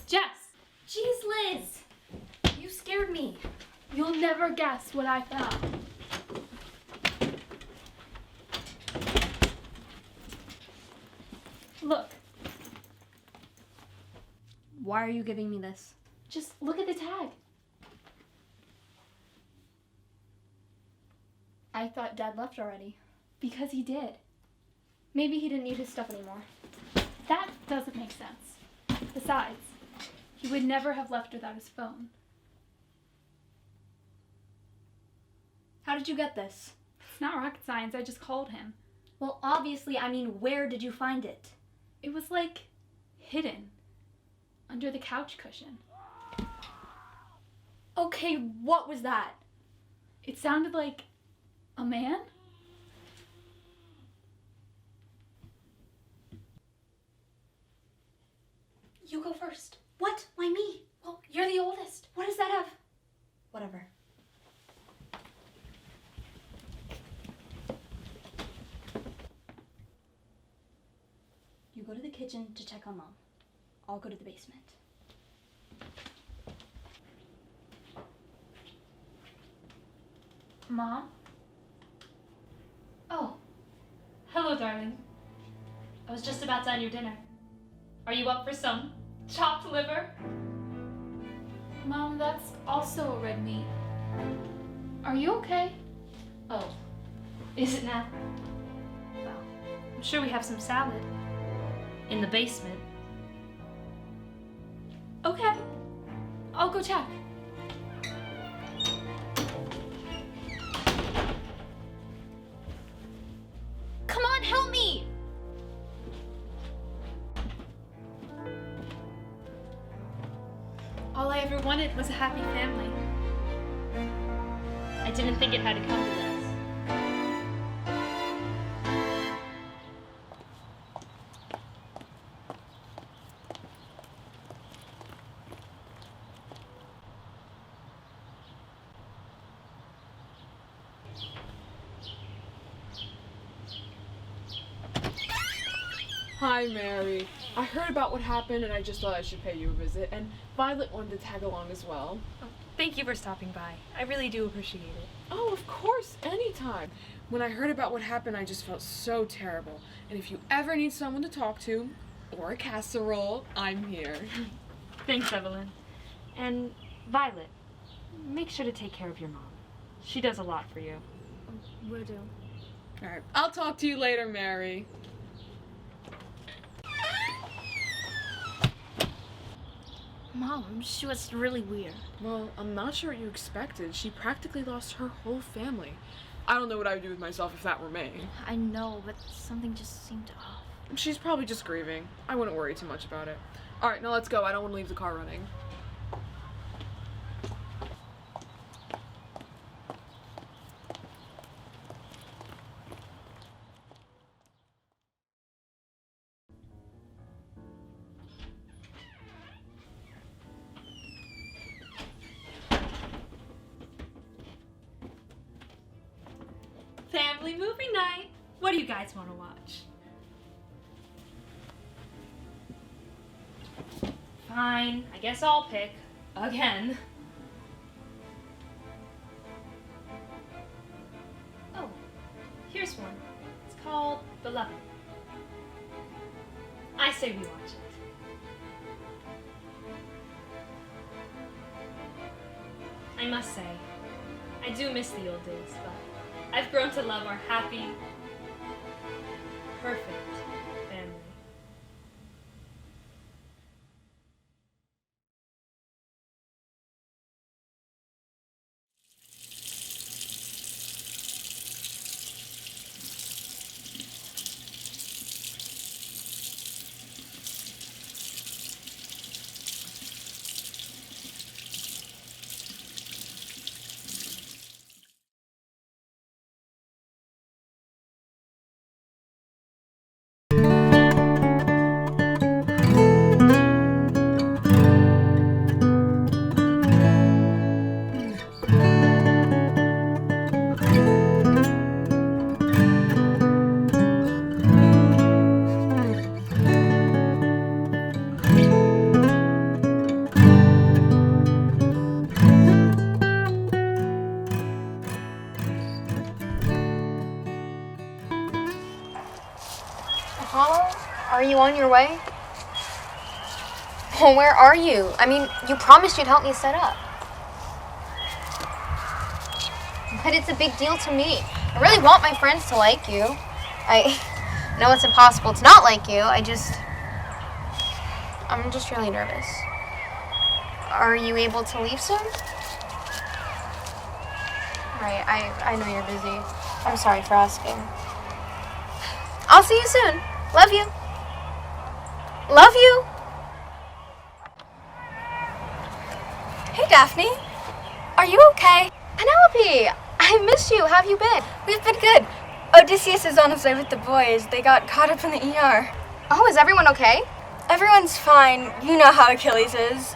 Jess! Jeez, Liz! You scared me. You'll never guess what I found. Look. Why are you giving me this? Just look at the tag. I thought Dad left already. Because he did. Maybe he didn't need his stuff anymore. That doesn't make sense. Besides, he would never have left without his phone. How did you get this? It's not rocket science, I just called him. Well, obviously, I mean, where did you find it? It was like hidden under the couch cushion. Okay, what was that? It sounded like a man? You go first. What? Why me? Well, you're the oldest. What does that have? Whatever. You go to the kitchen to check on Mom. I'll go to the basement. Mom? Oh. Hello, darling. I was just about done your dinner. Are you up for some chopped liver? Mom, that's also a red meat. Are you okay? Oh. Is it now? Well, I'm sure we have some salad. In the basement. Okay. I'll go check. Come on, help me! All I ever wanted was a happy family. I didn't think it had to come to this. Hi, Mary. I heard about what happened and I just thought I should pay you a visit, and Violet wanted to tag along as well. Oh, thank you for stopping by. I really do appreciate it. Oh, of course, anytime. When I heard about what happened, I just felt so terrible. And if you ever need someone to talk to, or a casserole, I'm here. Thanks, Evelyn. And Violet, make sure to take care of your mom. She does a lot for you. Will do. Alright, I'll talk to you later, Mary. Mom, she was really weird. Well, I'm not sure what you expected. She practically lost her whole family. I don't know what I would do with myself if that were me. I know, but something just seemed off. She's probably just grieving. I wouldn't worry too much about it. Alright, now let's go. I don't want to leave the car running. Family movie night. What do you guys want to watch? Fine, I guess I'll pick. Again. Oh, here's one. It's called Beloved. I say we watch it. I must say, I do miss the old days, but I've grown to love our happy, perfect family. Apollo, are you on your way? Well, where are you? I mean, you promised you'd help me set up. But it's a big deal to me. I really want my friends to like you. I know it's impossible to not like you. I'm just really nervous. Are you able to leave soon? Right, I know you're busy. I'm sorry for asking. I'll see you soon. Love you. Love you. Hey, Daphne. Are you okay? Penelope, I missed you. How have you been? We've been good. Odysseus is on his way with the boys. They got caught up in the ER. Oh, is everyone okay? Everyone's fine. You know how Achilles is.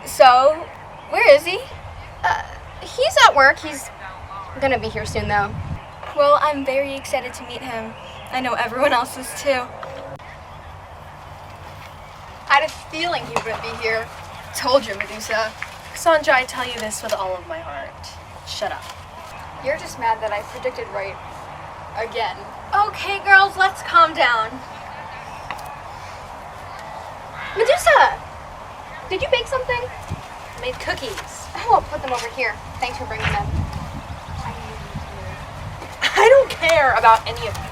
So, where is he? He's at work. He's gonna be here soon, though. Well, I'm very excited to meet him. I know everyone else is too. I had a feeling he wouldn't be here. Told you, Medusa. Cassandra, I tell you this with all of my heart. Shut up. You're just mad that I predicted right again. Okay, girls, let's calm down. Medusa! Did you bake something? I made cookies. Oh, I'll put them over here. Thanks for bringing them. I don't care about any of you.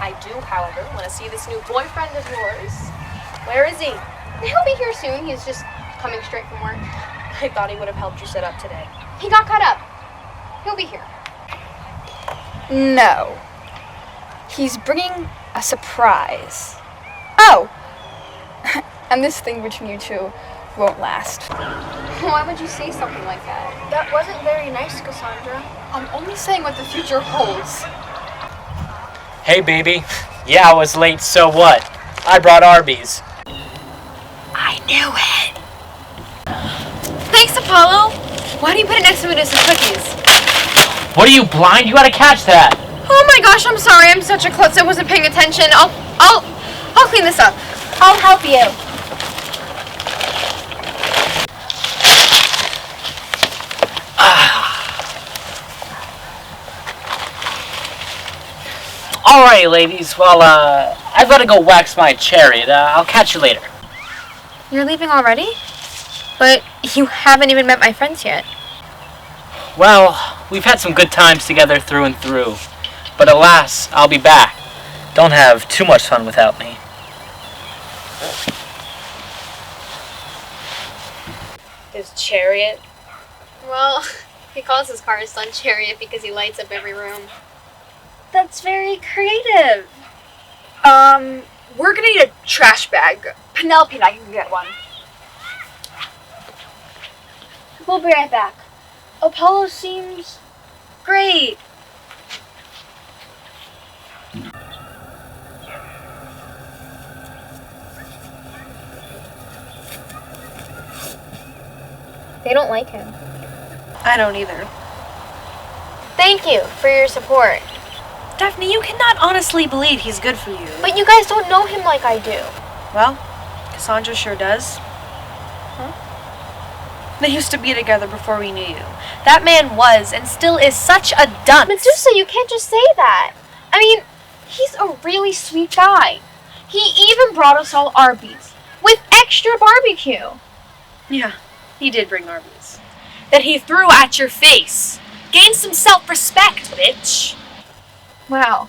I do, however, want to see this new boyfriend of yours. Where is he? He'll be here soon. He's just coming straight from work. I thought he would have helped you set up today. He got caught up. He'll be here. No. He's bringing a surprise. Oh! And this thing between you two won't last. Why would you say something like that? That wasn't very nice, Cassandra. I'm only saying what the future holds. Hey, baby. Yeah, I was late, so what? I brought Arby's. I knew it. Thanks, Apollo. Why do you put it next to Medusa's cookies? What are you, blind? You gotta catch that. Oh my gosh, I'm sorry. I'm such a klutz. I wasn't paying attention. I'll clean this up. I'll help you. Alright, ladies. Well, I've gotta go wax my chariot. I'll catch you later. You're leaving already? But you haven't even met my friends yet. Well, we've had some good times together through and through. But alas, I'll be back. Don't have too much fun without me. His chariot? Well, he calls his car his sun chariot because he lights up every room. That's very creative. We're gonna need a trash bag. Penelope and I can get one. We'll be right back. Apollo seems great. They don't like him. I don't either. Thank you for your support. Daphne, you cannot honestly believe he's good for you. But you guys don't know him like I do. Well, Cassandra sure does. Huh? They used to be together before we knew you. That man was and still is such a dunce. Medusa, you can't just say that. I mean, he's a really sweet guy. He even brought us all Arby's with extra barbecue. Yeah, he did bring Arby's. That he threw at your face. Gain some self-respect, bitch. Wow.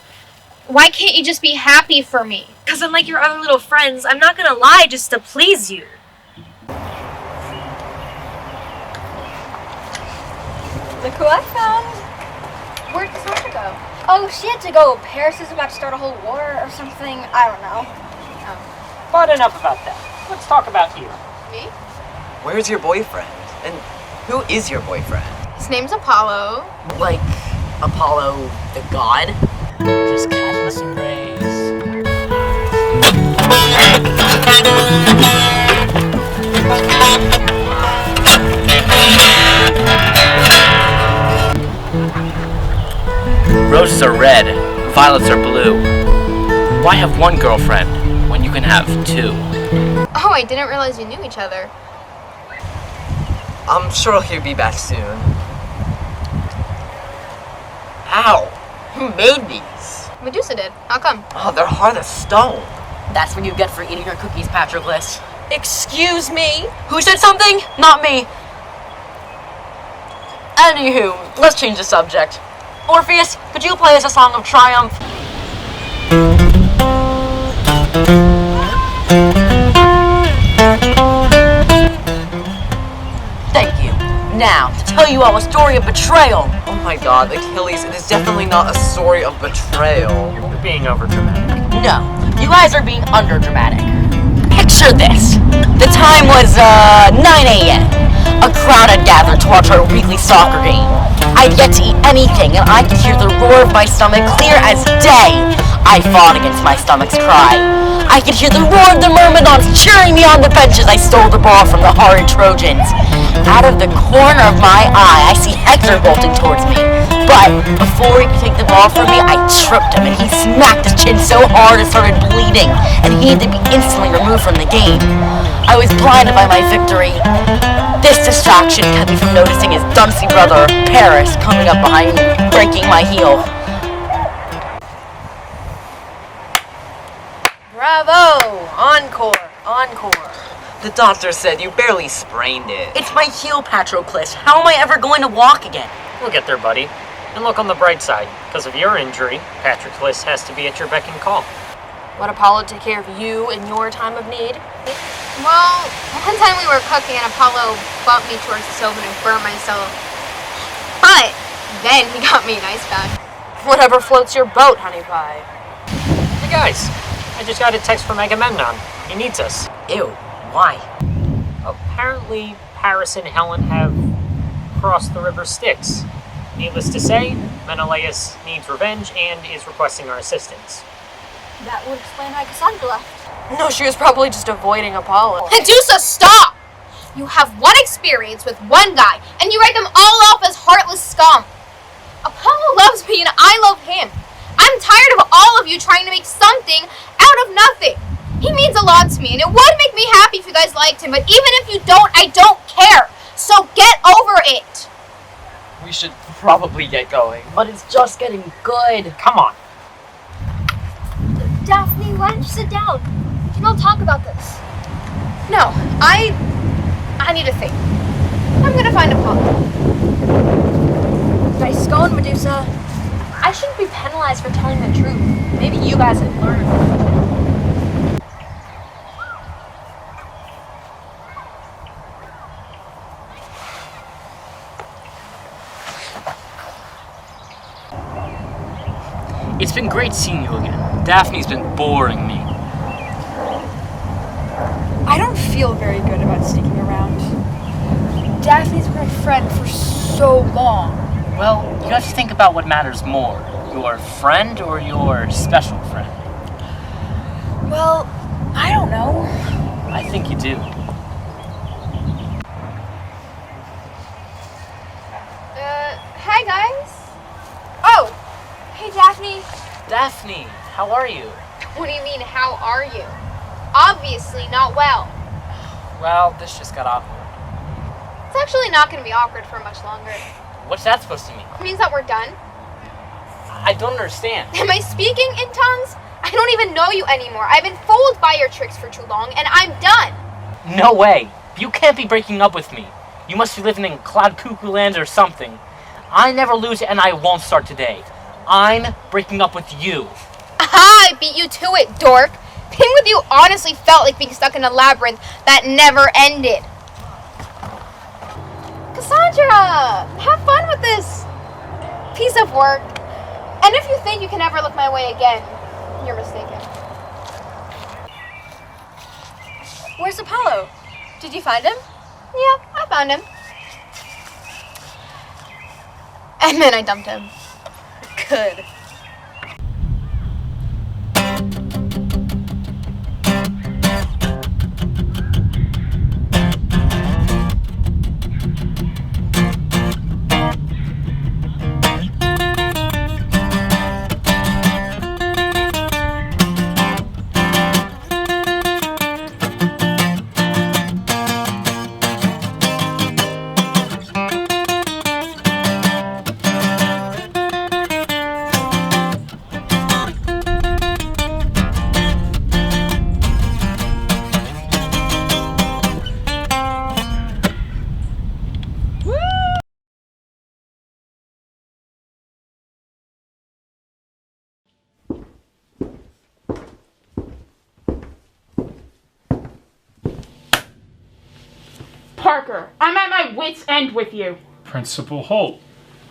Why can't you just be happy for me? Because unlike your other little friends, I'm not gonna lie just to please you. Look who I found. Where'd Cassandra go? Oh, she had to go. Paris is about to start a whole war or something. I don't know. But enough about that. Let's talk about you. Me? Where's your boyfriend? And who is your boyfriend? His name's Apollo. Like Apollo the god? Just catching some rays. Roses are red, violets are blue. Why have one girlfriend when you can have two? Oh, I didn't realize you knew each other. I'm sure he'll be back soon. Ow! Who made these? Medusa did. How come? Oh, they're hard as stone. That's what you get for eating your cookies, Patroclus. Excuse me? Who said something? Not me. Anywho, let's change the subject. Orpheus, could you play us a song of triumph? Thank you. Now, to tell you all a story of betrayal. Oh my god, Achilles, it is definitely not a story of betrayal. You're being overdramatic. No, you guys are being underdramatic. Picture this. The time was, 9 a.m. A crowd had gathered to watch our weekly soccer game. I'd yet to eat anything, and I could hear the roar of my stomach clear as day. I fought against my stomach's cry. I could hear the roar of the Myrmidons cheering me on the bench as I stole the ball from the horrid Trojans. Out of the corner of my eye, I see Hector bolting towards me. But before he could take the ball from me, I tripped him, and he smacked his chin so hard it started bleeding, and he had to be instantly removed from the game. I was blinded by my victory. This distraction kept me from noticing his dumpsy brother, Paris, coming up behind me, breaking my heel. Bravo! Encore! Encore! The doctor said you barely sprained it. It's my heel, Patroclus. How am I ever going to walk again? We'll get there, buddy. And look on the bright side. Because of your injury, Patroclus has to be at your beck and call. Would Apollo take care of you in your time of need? Well, one time we were cooking and Apollo bumped me towards the stove and I burned myself. But then he got me an ice pack. Whatever floats your boat, honey pie. Hey guys, I just got a text from Agamemnon. He needs us. Ew, why? Apparently, Paris and Helen have crossed the river Styx. Needless to say, Menelaus needs revenge and is requesting our assistance. That would explain why Cassandra left. No, she was probably just avoiding Apollo. Medusa, stop! You have one experience with one guy, and you write them all off as heartless scum. Apollo loves me, and I love him. I'm tired of all of you trying to make something out of nothing. He means a lot to me, and it would make me happy if you guys liked him, but even if you don't, I don't care. So get over it. We should probably get going, but it's just getting good. Come on. Daphne, why don't you sit down? We can all talk about this. No, I need to think. I'm gonna find Apollo. Nice going, Medusa. I shouldn't be penalized for telling the truth. Maybe you guys would learn. It's been great seeing you again. Daphne's been boring me. I don't feel very good about sticking around. Daphne's been my friend for so long. Well, you have to think about what matters more. Your friend or your special friend? Well, I don't know. I think you do. Hi guys. Oh, hey Daphne. Daphne, how are you? What do you mean, how are you? Obviously not well. Well, this just got awkward. It's actually not going to be awkward for much longer. What's that supposed to mean? It means that we're done. I don't understand. Am I speaking in tongues? I don't even know you anymore. I've been fooled by your tricks for too long, and I'm done. No way. You can't be breaking up with me. You must be living in Cloud Cuckoo Land or something. I never lose and I won't start today. I'm breaking up with you. Aha, I beat you to it, dork. Being with you honestly felt like being stuck in a labyrinth that never ended. Cassandra, have fun with this piece of work. And if you think you can ever look my way again, you're mistaken. Where's Apollo? Did you find him? Yeah, I found him. And then I dumped him. Good. Parker, I'm at my wit's end with you. Principal Holt,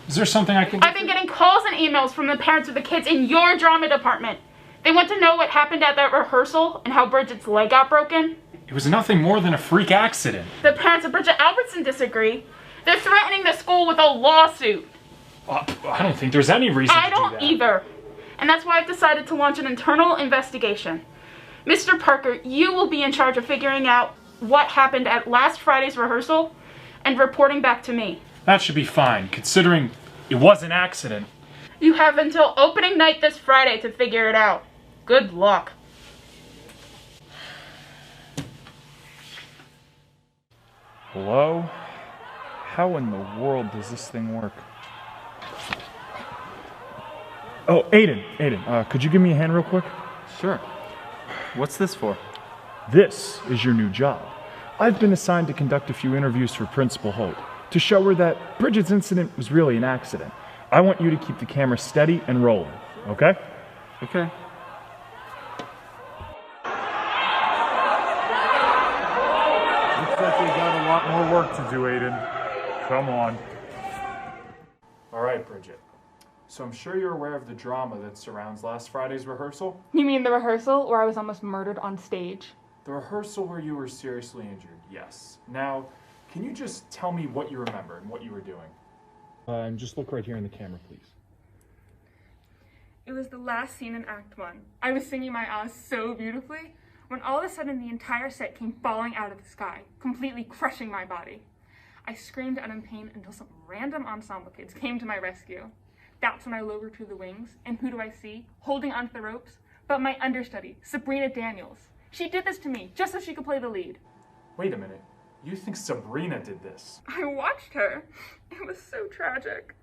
is there something I can do? I've been getting calls and emails from the parents of the kids in your drama department. They want to know what happened at that rehearsal and how Bridget's leg got broken. It was nothing more than a freak accident. The parents of Bridget Albertson disagree. They're threatening the school with a lawsuit. I don't think there's any reason to do that. I don't either. And that's why I've decided to launch an internal investigation. Mr. Parker, you will be in charge of figuring out what happened at last Friday's rehearsal and reporting back to me. That should be fine, considering it was an accident. You have until opening night this Friday to figure it out. Good luck. Hello? How in the world does this thing work? Oh, Aiden, could you give me a hand real quick? Sure. What's this for? This is your new job. I've been assigned to conduct a few interviews for Principal Holt to show her that Bridget's incident was really an accident. I want you to keep the camera steady and rolling, okay? Okay. Looks like we got a lot more work to do, Aiden. Come on. All right, Bridget. So I'm sure you're aware of the drama that surrounds last Friday's rehearsal? You mean the rehearsal where I was almost murdered on stage? The rehearsal where you were seriously injured, yes. Now, can you just tell me what you remember and what you were doing? And just look right here in the camera, please. It was the last scene in Act 1. I was singing my Oz so beautifully when all of a sudden the entire set came falling out of the sky, completely crushing my body. I screamed out in pain until some random ensemble kids came to my rescue. That's when I lowered to the wings, and who do I see, holding onto the ropes, but my understudy, Sabrina Daniels. She did this to me, just so she could play the lead. Wait a minute. You think Sabrina did this? I watched her. It was so tragic.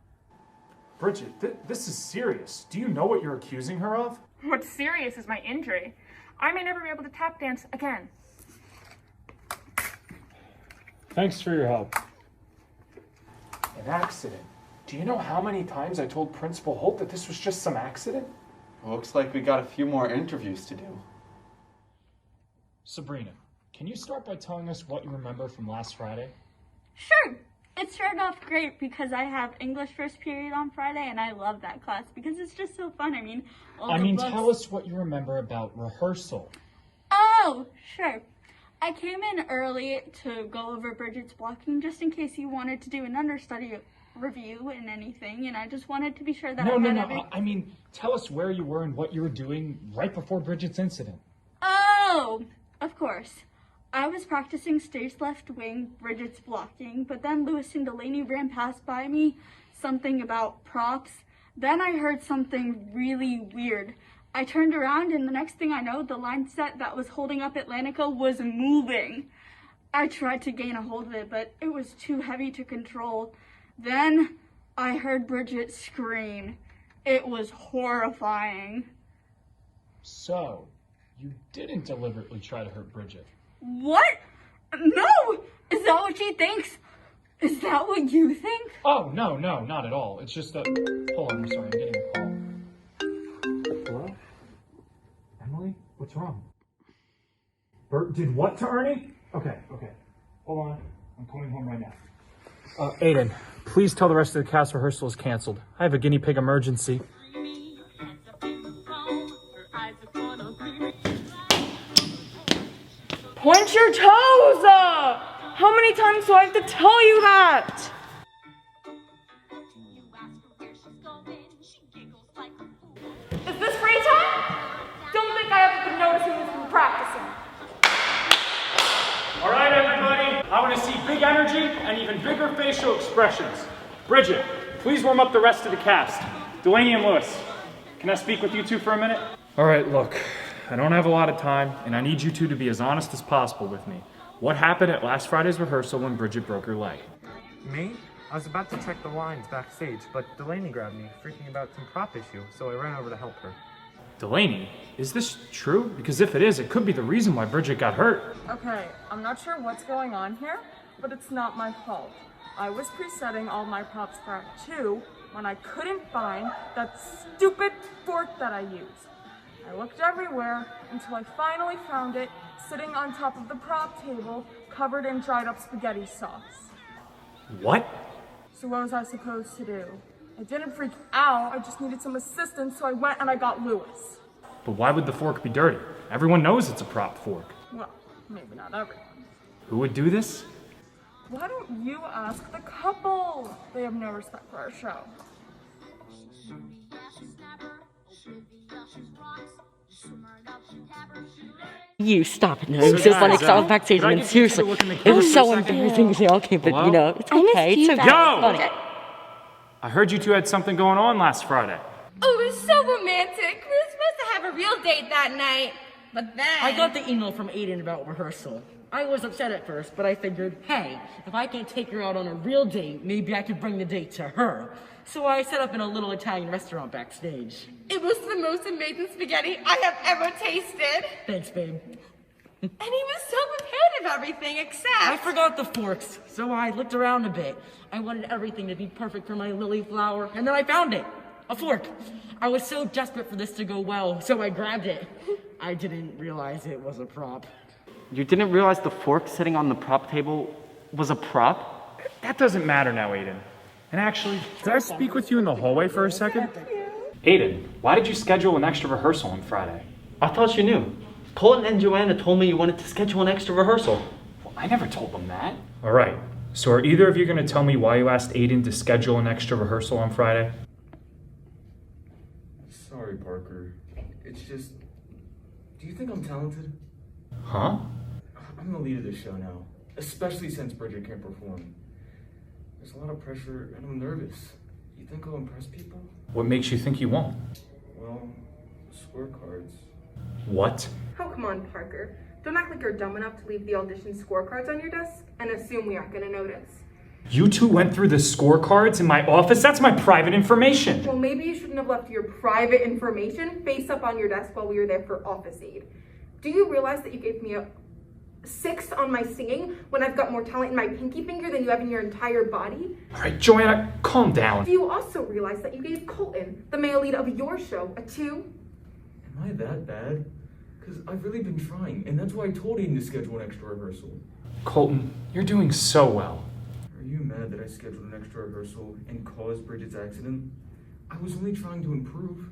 Bridget, this is serious. Do you know what you're accusing her of? What's serious is my injury. I may never be able to tap dance again. Thanks for your help. An accident? Do you know how many times I told Principal Holt that this was just some accident? Looks like we got a few more interviews to do. Sabrina, can you start by telling us what you remember from last Friday? Sure. It started off great because I have English first period on Friday and I love that class because it's just so fun. Tell us what you remember about rehearsal. Oh, sure. I came in early to go over Bridget's blocking just in case you wanted to do an understudy review and anything, and I just wanted to be sure that Tell us where you were and what you were doing right before Bridget's incident. Oh, of course. I was practicing stage left wing, Bridget's blocking, but then Lewis and Delaney ran past by me, something about props. Then I heard something really weird. I turned around and the next thing I know, the line set that was holding up Atlantica was moving. I tried to gain a hold of it, but it was too heavy to control. Then I heard Bridget scream. It was horrifying. So, you didn't deliberately try to hurt Bridget? What? No! Is that what she thinks? Is that what you think? Oh, no, not at all. It's just that... Hold on, I'm sorry, I'm getting a call. Hello? Emily? What's wrong? Bert did what to Ernie? Okay. Hold on. I'm coming home right now. Aiden, please tell the rest of the cast rehearsal is canceled. I have a guinea pig emergency. Point your toes! How many times do I have to tell you that? Is this free time? Don't think I haven't been noticing this from practicing. All right, everybody. I want to see big energy and even bigger facial expressions. Bridget, please warm up the rest of the cast. Delaney and Lewis, can I speak with you two for a minute? All right, look. I don't have a lot of time, and I need you two to be as honest as possible with me. What happened at last Friday's rehearsal when Bridget broke her leg? Me? I was about to check the lines backstage, but Delaney grabbed me, freaking about some prop issue, so I ran over to help her. Delaney, is this true? Because if it is, it could be the reason why Bridget got hurt. Okay, I'm not sure what's going on here, but it's not my fault. I was presetting all my props for Act 2 when I couldn't find that stupid fork that I used. I looked everywhere until I finally found it sitting on top of the prop table, covered in dried up spaghetti sauce. What? So what was I supposed to do? I didn't freak out, I just needed some assistance, so I went and I got Lewis. But why would the fork be dirty? Everyone knows it's a prop fork. Well, maybe not everyone. Who would do this? Why don't you ask the couple? They have no respect for our show. You stop it. No, it was so funny because I was backstage. I mean, seriously, it was so embarrassing because they all came, but you know, it's okay. It's okay. Yo! I heard you two had something going on last Friday. Oh, it was so romantic. We were supposed to have a real date that night, but then... I got the email from Aiden about rehearsal. I was upset at first, but I figured, hey, if I can't take her out on a real date, maybe I could bring the date to her. So I set up in a little Italian restaurant backstage. It was the most amazing spaghetti I have ever tasted. Thanks, babe. And he was so prepared of everything except... I forgot the forks, so I looked around a bit. I wanted everything to be perfect for my lily flower, and then I found it. A fork. I was so desperate for this to go well, so I grabbed it. I didn't realize it was a prop. You didn't realize the fork sitting on the prop table was a prop? That doesn't matter now, Aiden. And actually, could I speak with you in the hallway for a second? Aiden, why did you schedule an extra rehearsal on Friday? I thought you knew. Colton and Joanna told me you wanted to schedule an extra rehearsal. Well, I never told them that. All right. So are either of you going to tell me why you asked Aiden to schedule an extra rehearsal on Friday? Sorry, Parker. It's just... Do you think I'm talented? Huh? I'm the lead of the show now, especially since Bridget can't perform. There's a lot of pressure and I'm nervous. You think I'll impress people? What makes you think you won't? Well, scorecards. What? Oh, come on, Parker. Don't act like you're dumb enough to leave the audition scorecards on your desk and assume we aren't going to notice. You two went through the scorecards in my office? That's my private information. Well, maybe you shouldn't have left your private information face up on your desk while we were there for office aid. Do you realize that you gave me a 6 on my singing when I've got more talent in my pinky finger than you have in your entire body? All right, Joanna, calm down. Do you also realize that you gave Colton, the male lead of your show, a 2? Am I that bad? Because I've really been trying, and that's why I told Aiden to schedule an extra rehearsal. Colton, you're doing so well. Are you mad that I scheduled an extra rehearsal and caused Bridget's accident? I was only trying to improve.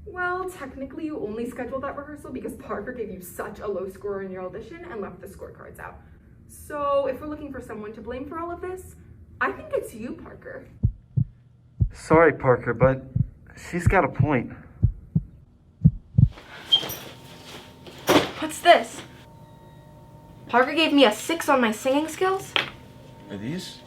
Well, technically you only scheduled that rehearsal because Parker gave you such a low score in your audition and left the scorecards out. So if we're looking for someone to blame for all of this, I think it's you, Parker. Sorry, Parker, but she's got a point. What's this? Parker gave me a 6 on my singing skills? Are these?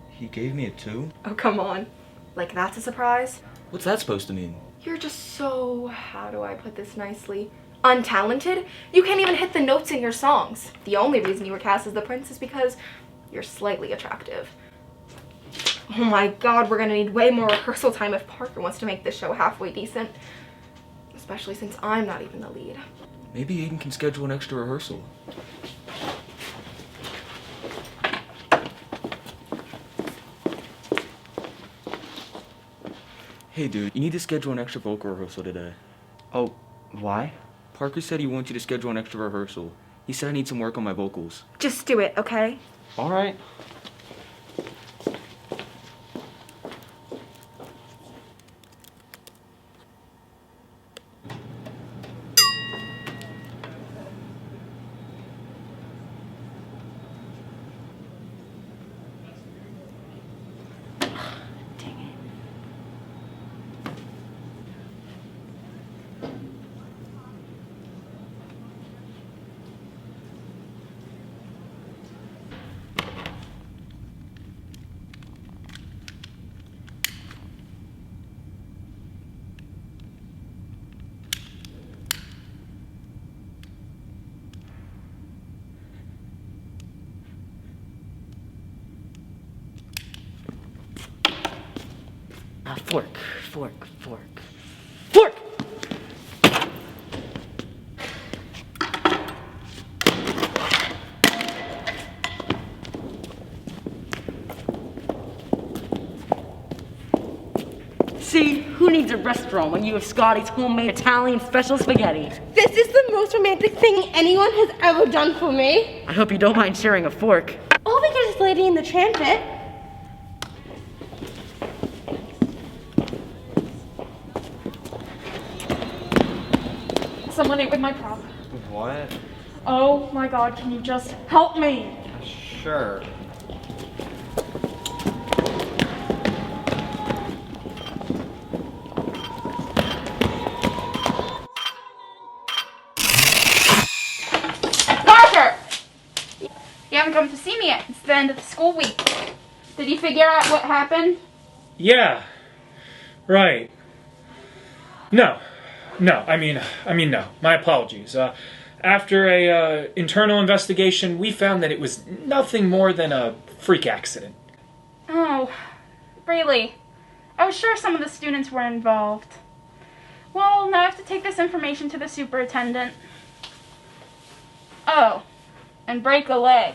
He gave me a 2? Oh, come on. Like, that's a surprise? What's that supposed to mean? You're just so, how do I put this nicely, untalented? You can't even hit the notes in your songs. The only reason you were cast as the prince is because you're slightly attractive. Oh my god, we're gonna need way more rehearsal time if Parker wants to make this show halfway decent. Especially since I'm not even the lead. Maybe Aiden can schedule an extra rehearsal. Hey dude, you need to schedule an extra vocal rehearsal today. Oh, why? Parker said he wants you to schedule an extra rehearsal. He said I need some work on my vocals. Just do it, okay? Alright. Fork, fork, fork. Fork! See, who needs a restaurant when you have Scotty's homemade Italian special spaghetti? This is the most romantic thing anyone has ever done for me. I hope you don't mind sharing a fork. All because it's Lady in the Trumpet. Someone ate with my prop. What? Oh my god, can you just help me? Sure. Parker! You haven't come to see me yet. It's the end of the school week. Did you figure out what happened? Yeah. Right. No. No, I mean, no. My apologies. After a internal investigation, we found that it was nothing more than a freak accident. Oh, really? I was sure some of the students were involved. Well, now I have to take this information to the superintendent. Oh, and break a leg.